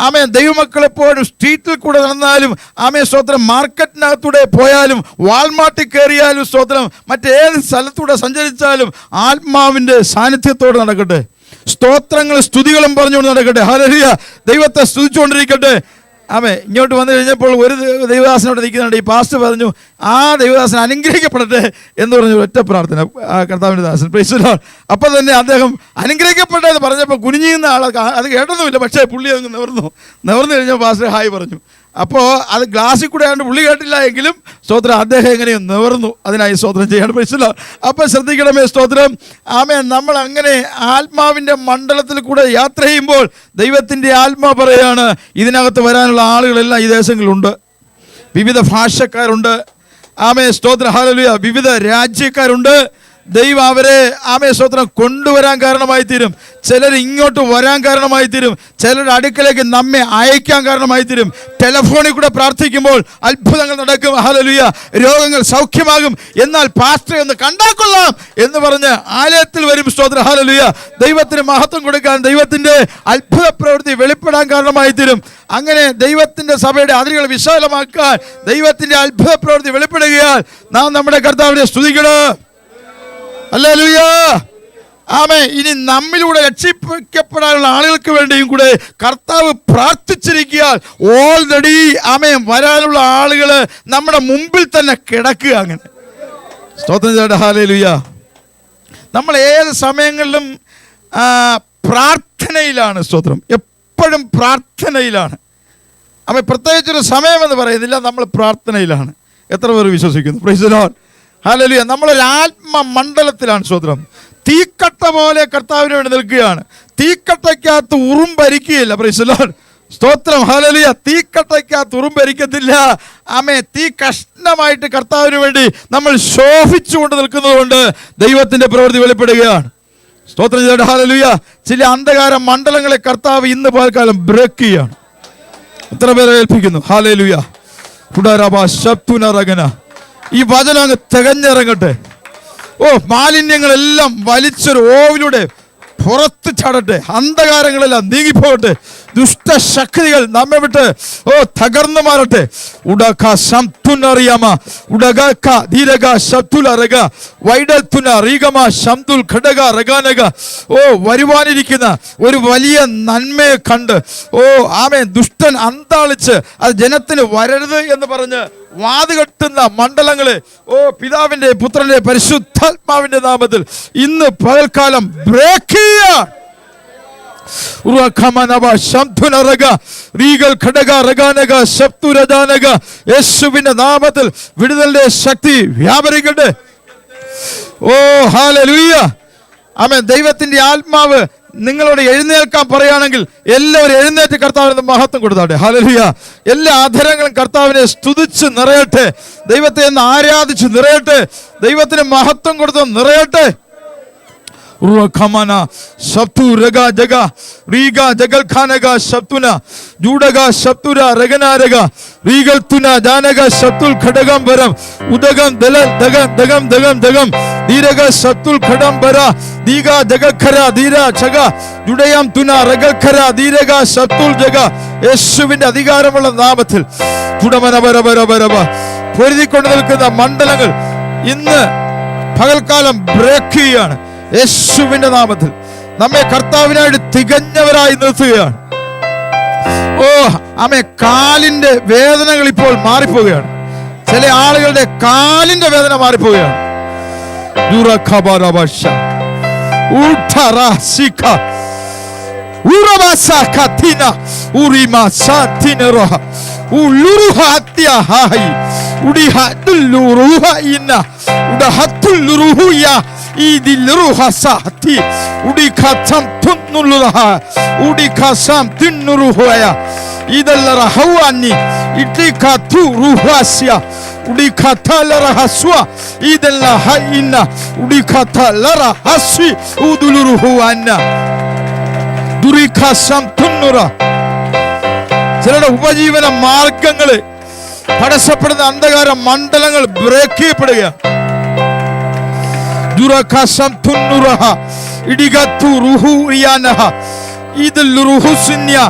ആമേൻ. ദൈവമക്കളെപ്പോഴും സ്ട്രീറ്റിൽ കൂടെ നടന്നാലും, ആമേൻ സ്തോത്രം, മാർക്കറ്റിനകത്തൂടെ പോയാലും, വാൾമാർട്ടിൽ കയറിയാലും, സ്തോത്രം, മറ്റേത് സ്ഥലത്തൂടെ സഞ്ചരിച്ചാലും ആത്മാവിൻ്റെ സാന്നിധ്യത്തോടെ നടക്കട്ടെ. സ്തോത്രങ്ങളും സ്തുതികളും പറഞ്ഞുകൊണ്ട് നടക്കട്ടെ. ഹല്ലേലൂയ. ദൈവത്തെ സ്തുതിച്ചുകൊണ്ടിരിക്കട്ടെ. ആമേ. ഇങ്ങോട്ട് വന്നു കഴിഞ്ഞപ്പോൾ ഒരു ദൈവദാസനോട് നിൽക്കുന്നുണ്ട്. ഈ പാസ്റ്റർ പറഞ്ഞു, ആ ദൈവദാസൻ അനുഗ്രഹിക്കപ്പെടട്ടെ എന്ന് പറഞ്ഞു ഒറ്റ പ്രാർത്ഥന. കർത്താവിൻ്റെ ദാസൻ. Price the Lord. അപ്പം തന്നെ അദ്ദേഹം അനുഗ്രഹിക്കപ്പെട്ടെ എന്ന് പറഞ്ഞപ്പോൾ കുനിഞ്ഞുന്ന ആളെ അത് കേട്ടതുമില്ല. പക്ഷേ പുള്ളി അങ്ങ് നിവർന്നു കഴിഞ്ഞപ്പോൾ പാസ്റ്റർ ഹായ് പറഞ്ഞു. അപ്പോൾ അത് ഗ്ലാസ്സിൽ കൂടെ ആണ്ട് പുള്ളി കേട്ടില്ല എങ്കിലും സ്തോത്രം അദ്ദേഹം എങ്ങനെയും നിവർന്നു. അതിനായി സ്തോത്രം ചെയ്യണം. Price the Lord. അപ്പോൾ ശ്രദ്ധിക്കണമേ. സ്തോത്രം. ആമേൻ. നമ്മൾ അങ്ങനെ ആത്മാവിൻ്റെ മണ്ഡലത്തിൽ കൂടെ യാത്ര ചെയ്യുമ്പോൾ ദൈവത്തിൻ്റെ ആത്മാ പറയാണ്, ഇതിനകത്ത് വരാനുള്ള ആളുകളെല്ലാം ഈ ദേശങ്ങളിലുണ്ട്. വിവിധ ഭാഷക്കാരുണ്ട്. ആമേൻ സ്തോത്രം. ഹല്ലേലൂയ. വിവിധ രാജ്യക്കാരുണ്ട്. ദൈവം അവരെ ആമേൻ സ്തോത്രം കൊണ്ടുവരാൻ കാരണമായി തീരും. ചിലർ ഇങ്ങോട്ട് വരാൻ കാരണമായി തീരും. ചിലരുടെ അടുക്കലേക്ക് നമ്മെ അയക്കാൻ കാരണമായി തീരും. ടെലഫോണിൽ കൂടെ പ്രാർത്ഥിക്കുമ്പോൾ അത്ഭുതങ്ങൾ നടക്കും. ഹല്ലേലൂയ. രോഗങ്ങൾ സൗഖ്യമാകും. എന്നാൽ പാസ്റ്ററെ ഒന്ന് കണ്ടാൽ കൊള്ളാം എന്ന് പറഞ്ഞ് ആലയത്തിൽ വരും. സ്തോത്രം. ഹല്ലേലൂയ. ദൈവത്തിന് മഹത്വം കൊടുക്കാൻ, ദൈവത്തിൻ്റെ അത്ഭുത പ്രവൃത്തി വെളിപ്പെടാൻ കാരണമായി തീരും. അങ്ങനെ ദൈവത്തിൻ്റെ സഭയുടെ അതിരുകൾ വിശാലമാക്കാൻ ദൈവത്തിൻ്റെ അത്ഭുത പ്രവൃത്തി വെളിപ്പെടുകയാൽ നാം നമ്മുടെ കർത്താവിനെ സ്തുതിക്കണം. ഹല്ലേലൂയ. ആമേൻ. ഇനി നമ്മിലൂടെ രക്ഷിക്കപ്പെടാനുള്ള ആളുകൾക്ക് വേണ്ടിയും കൂടെ കർത്താവ് പ്രാർത്ഥിച്ചിരിക്കുകയാൽ ഓൾറെഡി ആമേൻ വരാനുള്ള ആളുകൾ നമ്മുടെ മുമ്പിൽ തന്നെ കിടക്കുക. അങ്ങനെ സ്തോത്രം ചെയ്യട്ടെ. ഹല്ലേലൂയ. നമ്മൾ ഏത് സമയങ്ങളിലും പ്രാർത്ഥനയിലാണ്. സ്തോത്രം. എപ്പോഴും പ്രാർത്ഥനയിലാണ്. ആമേൻ. പ്രത്യേകിച്ചൊരു സമയമെന്ന് പറയുന്നില്ല, നമ്മൾ പ്രാർത്ഥനയിലാണ്. എത്ര പേർ വിശ്വസിക്കുന്നു? Praise the Lord. ഹല്ലേലൂയ. നമ്മളൊരു ആത്മമണ്ഡലത്തിലാണ്. സ്തോത്രം. തീക്കട്ട പോലെ കർത്താവിന് വേണ്ടി നിൽക്കുകയാണ്. തീക്കട്ടയ്ക്കകത്ത് ഉറുമ്പരിക്കുകയില്ല. Praise the Lord. സ്തോത്രം. ഹല്ലേലൂയ. തീക്കട്ടയ്ക്കകത്ത് ഉറുമ്പരിക്കത്തില്ല. ആമേൻ. തീ കഷ്ണമായിട്ട് കർത്താവിന് വേണ്ടി നമ്മൾ ശോഭിച്ചുകൊണ്ട് നിൽക്കുന്നത് കൊണ്ട് ദൈവത്തിൻ്റെ പ്രവൃത്തി വെളിപ്പെടുകയാണ്. സ്തോത്രം ചെയ്യട്ടെ. ഹല്ലേലൂയ. ചില അന്ധകാര മണ്ഡലങ്ങളെ കർത്താവ് ഇന്ന് പകൽക്കാലം ബ്രേക്ക് ചെയ്യാണ്. എത്ര പേരെ ഏൽപ്പിക്കുന്നു? ഹല്ലേലൂയ. ഈ വചനം അങ്ങ് തികഞ്ഞിറങ്ങട്ടെ. മാലിന്യങ്ങളെല്ലാം വലിച്ചൊരു ഓവിലൂടെ പുറത്ത് ചാടട്ടെ. അന്ധകാരങ്ങളെല്ലാം നീങ്ങിപ്പോകട്ടെ. ദുഷ്ടശക്തികൾ നമ്മെ വിട്ട് തകർന്നു മാറട്ടെ. ഉടക ശംതുനറിയാമ ഉടക ധീരക ശബ്ദുലറക വൈഡൽതുന റീഗമ ശംതുൽ ഘടക റഗാനക. വരുവാനിരിക്കുന്ന ഒരു വലിയ നന്മയെ കണ്ട് ആമേൻ ദുഷ്ടൻ അന്താളിച്ച് അത് ജനത്തിന് വരരുത് എന്ന് പറഞ്ഞ് വാതുകെട്ടുന്ന മണ്ഡലങ്ങളെ പിതാവിന്റെ പുത്രന്റെ പരിശുദ്ധാത്മാവിന്റെ നാമത്തിൽ ഇന്ന് പകൽക്കാലം ബ്രേക്ക് ചെയ്യുക. യേശുവിന്റെ നാമത്തിൽ വിടുതലിന്റെ ശക്തി വ്യാപരിക്കട്ടെ. ഹല്ലേലൂയ. ആമേൻ. ദൈവത്തിന്റെ ആത്മാവ് നിങ്ങളോട് എഴുന്നേൽക്കാൻ പറയുകയാണെങ്കിൽ എല്ലാവരും എഴുന്നേറ്റ് കർത്താവിന് മഹത്വം കൊടുത്താട്ടെ. ഹല്ലേലൂയ. എല്ലാ അധരങ്ങളും കർത്താവിനെ സ്തുതിച്ച് നിറയട്ടെ. ദൈവത്തെ ഒന്ന് ആരാധിച്ച് നിറയട്ടെ. ദൈവത്തിന് മഹത്വം കൊടുത്ത് നിറയട്ടെ. Ruakamana Shaptu Raga Jaga Riga Jagal Khanaga Shaptuna Judaga Shaptura Ragana Raga Regal Tuna Danaga Shaptul Khadagam Baram Udagam Dagam Diraga Shaptul Khadam Bara Diga Jagakhara Dira Chaga Judayam Tuna Ragal Khara Diraga Shaptul Jaga Eshuvinda Digaramala Namatil Pudamana Baraba Purdi Kodalka Mandalangal in the പകൽക്കാലം break ചെയ്യാണ് യേശുവിന്റെ നാമത്തിൽ. നമ്മെ കർത്താവിനായിട്ട് തികഞ്ഞവരായി നിർത്തുകയാണ്. ഓ ആമേ, കാലിന്റെ വേദനകൾ ഇപ്പോൾ മാറിപ്പോവുകയാണ്. ചില ആളുകളുടെ കാലിന്റെ വേദന മാറിപ്പോവുകയാണ്. Idilruhasati udikatam tunnulha udikasam tinnuruhoya idallara hawani idikatu ruhasya udikatallara haswa idalla hayna udikatallara haswi uduluruhuana durikasam tunnura ചിലരുടെ ഉപജീവന മാർഗങ്ങള് തടസ്സപ്പെടുന്ന അന്ധകാര മണ്ഡലങ്ങൾ ബ്രേക്ക് ചെയ്യപ്പെടുകയാണ്. Durakasam tunnuraha idigatu ruhu riyanaha idil ruhu sunya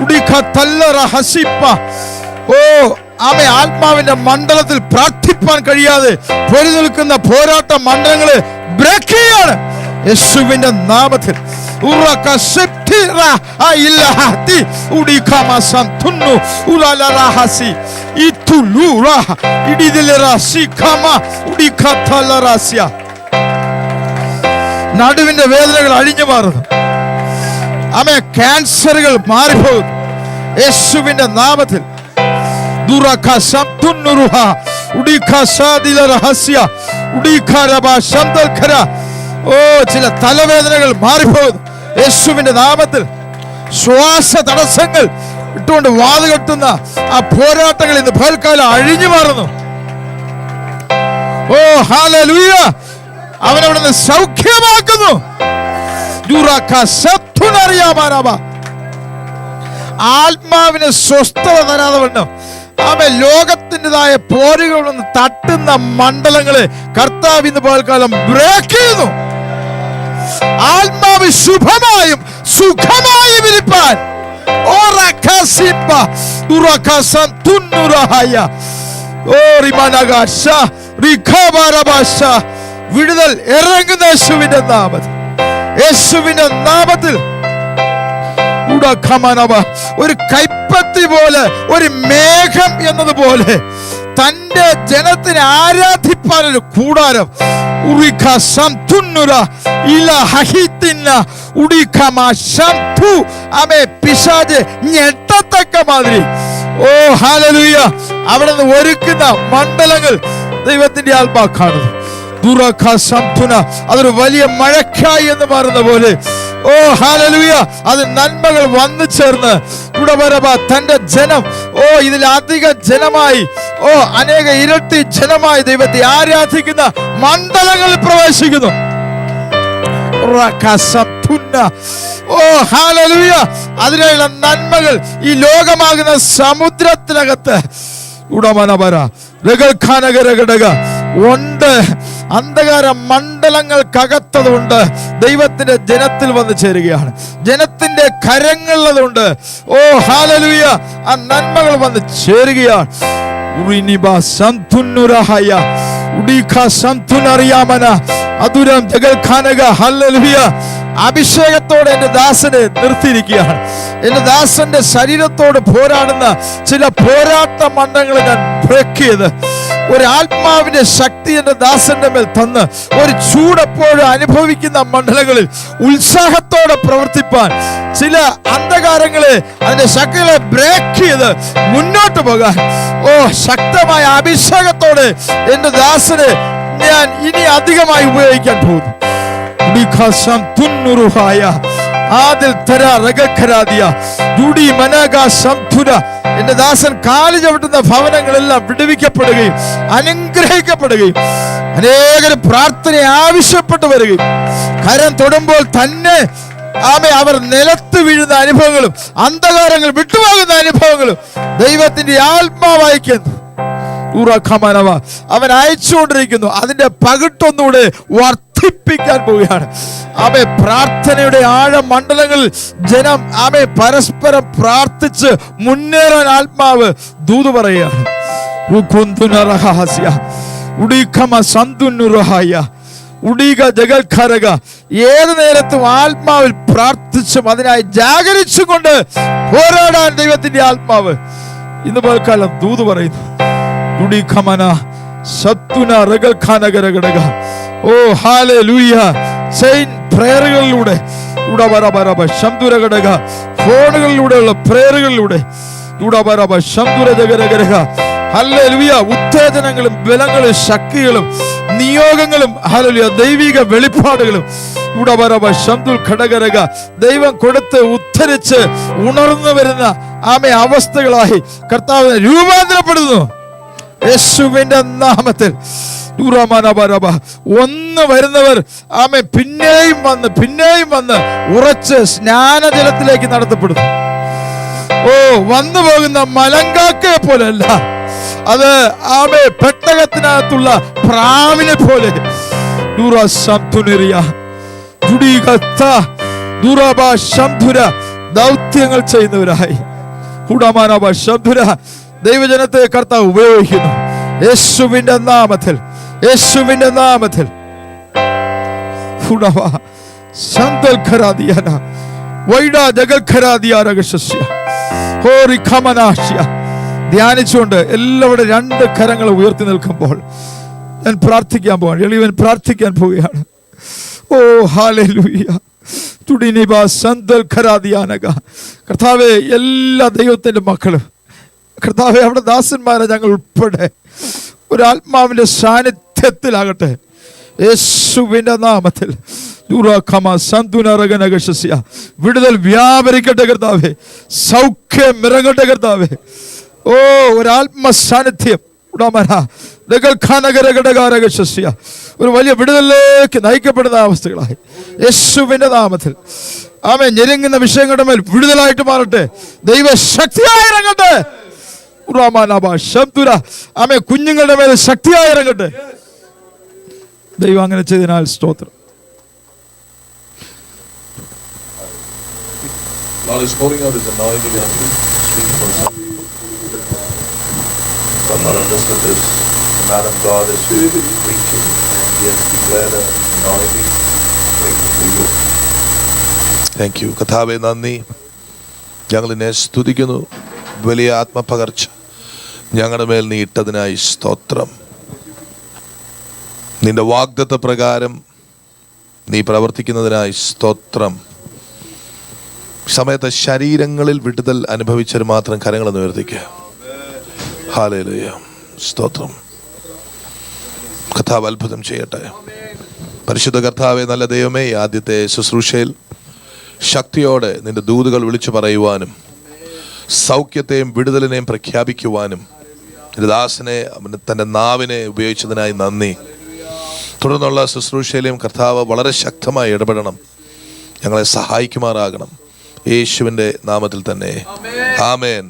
udikatallara hasipa. Oh ആമേ, ആത്മാവിന്റെ മണ്ഡലത്തിൽ പ്രാർത്ഥിപ്പാൻ കഴിയാതെ പൊരി നിൽക്കുന്ന പോരാട്ട മണ്ഡലങ്ങളെ ബ്രേക്ക് ചെയ്യാണ് യേശുവിന്റെ നാമത്തിൽ. നടുവിന്റെ വേദനകൾ അഴിഞ്ഞു മാറുന്നു. ആമേ, ക്യാൻസറുകൾ മാറിപ്പോകുന്നു യേശുവിന്റെ നാമത്തിൽ. ഓ ചില തലവേദനകൾ മാറിപ്പോകുന്നു യേശുവിന്റെ നാമത്തിൽ. ശ്വാസ തടസ്സങ്ങൾ ഇട്ടുകൊണ്ട് വാതുകെട്ടുന്ന ആ പോരാട്ടങ്ങൾ ഇന്ന് പകൽക്കാലം അഴിഞ്ഞു മാറുന്നു. ഓ ഹല്ലേലൂയ, അവനവിടെ നിന്ന് സൗഖ്യമാക്കുന്നു. ആത്മാവിന് സ്വസ്ഥത തരാതെ വണ്ണം ആമേ, ലോകത്തിൻ്റെതായ പോരുകളൊന്ന് തട്ടുന്ന മണ്ഡലങ്ങളെ കർത്താവ് ഇന്ന് പകൽക്കാലം ബ്രേക്ക് ചെയ്യുന്നു. ആത്മാവ് ശുഭമായും സുഖമായും ഇരിപ്പാൻ വിടുതൽ ഇറങ്ങുന്ന യേശുവിന്റെ നാമത്തിൽ. യേശുവിന്റെ നാമത്തിൽ ഒരു കൈപ്പത്തി പോലെ, ഒരു മേഘം എന്നതുപോലെ തന്റെ ജനത്തിനെ ആരാധിപ്പാൻ ഒരു കൂടാരം. പിശാച് ഞെട്ടത്തക്ക മാതിരി ഓ ഹല്ലേലൂയ അവിടെ നിന്ന് ഒരുക്കുന്ന മണ്ഡലങ്ങൾ ദൈവത്തിന്റെ ആത്മാ കാണുന്നു. അതൊരു വലിയ മഴക്കായി എന്ന് പറയുന്ന പോലെ ഓ ഹല്ലേലൂയ, അത് നന്മകൾ വന്നു ചേർന്ന് തന്റെ ജനം ഓ ഇതിലധിക ജനമായി ഓ അനേക ഇരട്ടി ജനമായി ദൈവത്തെ ആരാധിക്കുന്ന മണ്ഡലങ്ങളിൽ പ്രവേശിക്കുന്നു. ഓ ഹല്ലേലൂയ, അതിനുള്ള നന്മകൾ ഈ ലോകമാകുന്ന സമുദ്രത്തിനകത്ത് ഉണ്ട്. അന്ധകാര മണ്ഡലങ്ങൾക്കകത്തതുണ്ട് ദൈവത്തിന്റെ ജനത്തിൽ വന്നു ചേരുകയാണ്. ജനത്തിന്റെ കരങ്ങളിലുണ്ട്. ഓ ഹല്ലേലൂയ, ആ നന്മകൾ വന്ന് ചേരുകയാണ്. അഭിഷേകത്തോടെ എന്റെ ദാസനെ നിർത്തിയിരിക്കുകയാണ്. എന്റെ ദാസന്റെ ശരീരത്തോട് പോരാടുന്ന ചില പോരാട്ട മണ്ഡലങ്ങളെ ഞാൻ ബ്രേക്ക് ചെയ്ത് ഒരു ആത്മാവിന്റെ ശക്തി എന്റെ ദാസന്റെ മേൽ തന്ന് ഒരു ചൂടെപ്പോഴും അനുഭവിക്കുന്ന മണ്ഡലങ്ങളിൽ ഉത്സാഹത്തോടെ പ്രവർത്തിപ്പാൻ ചില അന്ധകാരങ്ങളെ അതിന്റെ ശക്തികളെ ബ്രേക്ക് ചെയ്ത് മുന്നോട്ട് പോകാൻ ഓ ശക്തമായ അഭിഷേകത്തോടെ എന്റെ ദാസനെ ഞാൻ ഇനി അധികമായി ഉപയോഗിക്കാൻ പോകുന്നു. ആദിൽ തര രഗഖരാദിയ ജുഡി മനഗ സംധുര. എന്റെ ദാസൻ കാല് ചവിട്ടുന്ന ഭവനങ്ങളെല്ലാം വിടുവിക്കപ്പെടുകയും അനുഗ്രഹിക്കപ്പെടുകയും അനേകർ പ്രാർത്ഥന ആവശ്യപ്പെട്ടു വരികയും കരം തൊടുമ്പോൾ തന്നെ അവർ നിലത്ത് വീഴുന്ന അനുഭവങ്ങളും അന്ധകാരങ്ങൾ വിട്ടുപോകുന്ന അനുഭവങ്ങളും ദൈവത്തിന്റെ ആത്മാവായിക്കുന്നു. അവൻ അയച്ചുകൊണ്ടിരിക്കുന്നു. അതിന്റെ പകിട്ടൊന്നുകൂടെ വർദ്ധിപ്പിക്കാൻ പോവുകയാണ്. പ്രാർത്ഥനയുടെ ആഴമണ്ഡലങ്ങളിൽ ജനം പരസ്പരം പ്രാർത്ഥിച്ച് മുന്നേറാൻ ആത്മാവ് ദൂത് പറയുകയാണ്. ഏത് നേരത്തും ആത്മാവിൽ പ്രാർത്ഥിച്ചും അതിനായി ജാഗരിച്ചും കൊണ്ട് പോരാടാൻ ദൈവത്തിന്റെ ആത്മാവ് ഇന്ന് പൽക്കാലം ദൂത് പറയുന്നു. ഓ ഹല്ലേലൂയ. ചെയിൻ പ്രേയറുകളിലൂടെ ഫോണുകളിലൂടെയുള്ള പ്രേയറുകളിലൂടെ ഹല്ലേലൂയ ഉത്തേജനങ്ങളും ബലങ്ങളും ശക്തികളും നിയോഗങ്ങളും ഹല്ലേലൂയ ദൈവിക വെളിപ്പാടുകളും ദൈവം കൊടുത്ത് ഉദ്ധരിച്ച് ഉണർന്നു വരുന്ന അവസ്ഥകളായി കർത്താവിനെ രൂപാന്തരപ്പെടുന്നു യേശുവിന്റെ നാമത്തിൽ. ഒന്ന് വരുന്നവർ പിന്നെയും വന്ന് ഉറച്ച് സ്നാനജലത്തിലേക്ക് നടത്തപ്പെടുന്നു. ഓ, വന്നു പോകുന്ന മലങ്കാക്കയെ പോലെയല്ല, അത് പെട്ടകത്തിനകത്തുള്ള പ്രാവിനെ പോലെ ദൗത്യങ്ങൾ ചെയ്യുന്നവരായി ദൈവജനത്തെ കർത്താവ് ഉപയോഗിക്കുന്നു യേശുവിന്റെ നാമത്തിൽ. യേശുവിന്റെ നാമത്തിൽ ധ്യാനിച്ചുകൊണ്ട് എല്ലാവരുടെ രണ്ട് കരങ്ങൾ ഉയർത്തി നിൽക്കുമ്പോൾ ഞാൻ പ്രാർത്ഥിക്കാൻ പോവാണ്. എളിയവൻ പ്രാർത്ഥിക്കാൻ പോവുകയാണ്. ഓ ഹല്ലേലൂയ. കർത്താവേ, എല്ലാ ദൈവത്തിന്റെ മക്കളും കർത്താവേ, അവിടെ ദാസന്മാരെ ഞങ്ങൾ ഉൾപ്പെടെ ഒരു ആത്മാവിന്റെ സാന്നിധ്യത്തിലാകട്ടെ യേശുവിന്റെ നാമത്തിൽ. വിടുതൽ വ്യാപരിക്കട്ടെ കർത്താവേ, സൗഖ്യം ഇറങ്ങട്ടെ കർത്താവേ. ഓ, ഒരാത്മ സാന്നിധ്യം ഒരു വലിയ വിടുതലിലേക്ക് നയിക്കപ്പെടുന്ന അവസ്ഥകളായി യേശുവിന്റെ നാമത്തിൽ. ഞെരുങ്ങുന്ന വിഷയങ്ങളുടെ മേൽ വിടുതലായിട്ട് മാറട്ടെ, ദൈവശക്തിയായി ഇറങ്ങട്ടെ. കുഞ്ഞുങ്ങളുടെ മേൽ ശക്തിയായി ഇറങ്ങട്ടെ. ദൈവം അങ്ങനെ ചെയ്തതിനാൽ സ്തോത്രം. God is pouring out His anointing on you, speaking for some people. I'm not understood this. The man of God is preaching, and he has declared an anointing breaking for you. Thank you. കർത്താവേ, നന്ദി. ഞങ്ങൾ നിന്നെ സ്തുതിക്കുന്നു. വലിയ ആത്മപകർച്ച ഞങ്ങളുടെ മേൽ നീ ഇട്ടതിനായി സ്തോത്രം. നിന്റെ വാഗ്ദത്ത പ്രകാരം നീ പ്രവർത്തിക്കുന്നതിനായി സ്തോത്രം. സമയത്ത് ശരീരങ്ങളിൽ വിടുതൽ അനുഭവിച്ചവർ മാത്രം കരങ്ങളെന്ന് ഉയർത്തിക്കുക. ഹല്ലേലൂയ, സ്തോത്രം. കർത്താവ് അത്ഭുതം ചെയ്യട്ടെ. പരിശുദ്ധ കർത്താവേ, നല്ല ദൈവമേ, ആദ്യത്തെ ശുശ്രൂഷയിൽ ശക്തിയോടെ നിന്റെ ദൂതുകൾ വിളിച്ചു പറയുവാനും സൗഖ്യത്തെയും വിടുതലിനെയും പ്രഖ്യാപിക്കുവാനും ദാസനെ തൻ്റെ നാവിനെ ഉപയോഗിച്ചതിനായി നന്ദി. തുടർന്നുള്ള ശുശ്രൂഷയിലെയും കർത്താവ് വളരെ ശക്തമായി ഇടപെടണം, ഞങ്ങളെ സഹായിക്കുമാറാകണം. യേശുവിൻ്റെ നാമത്തിൽ തന്നെ ആമേൻ.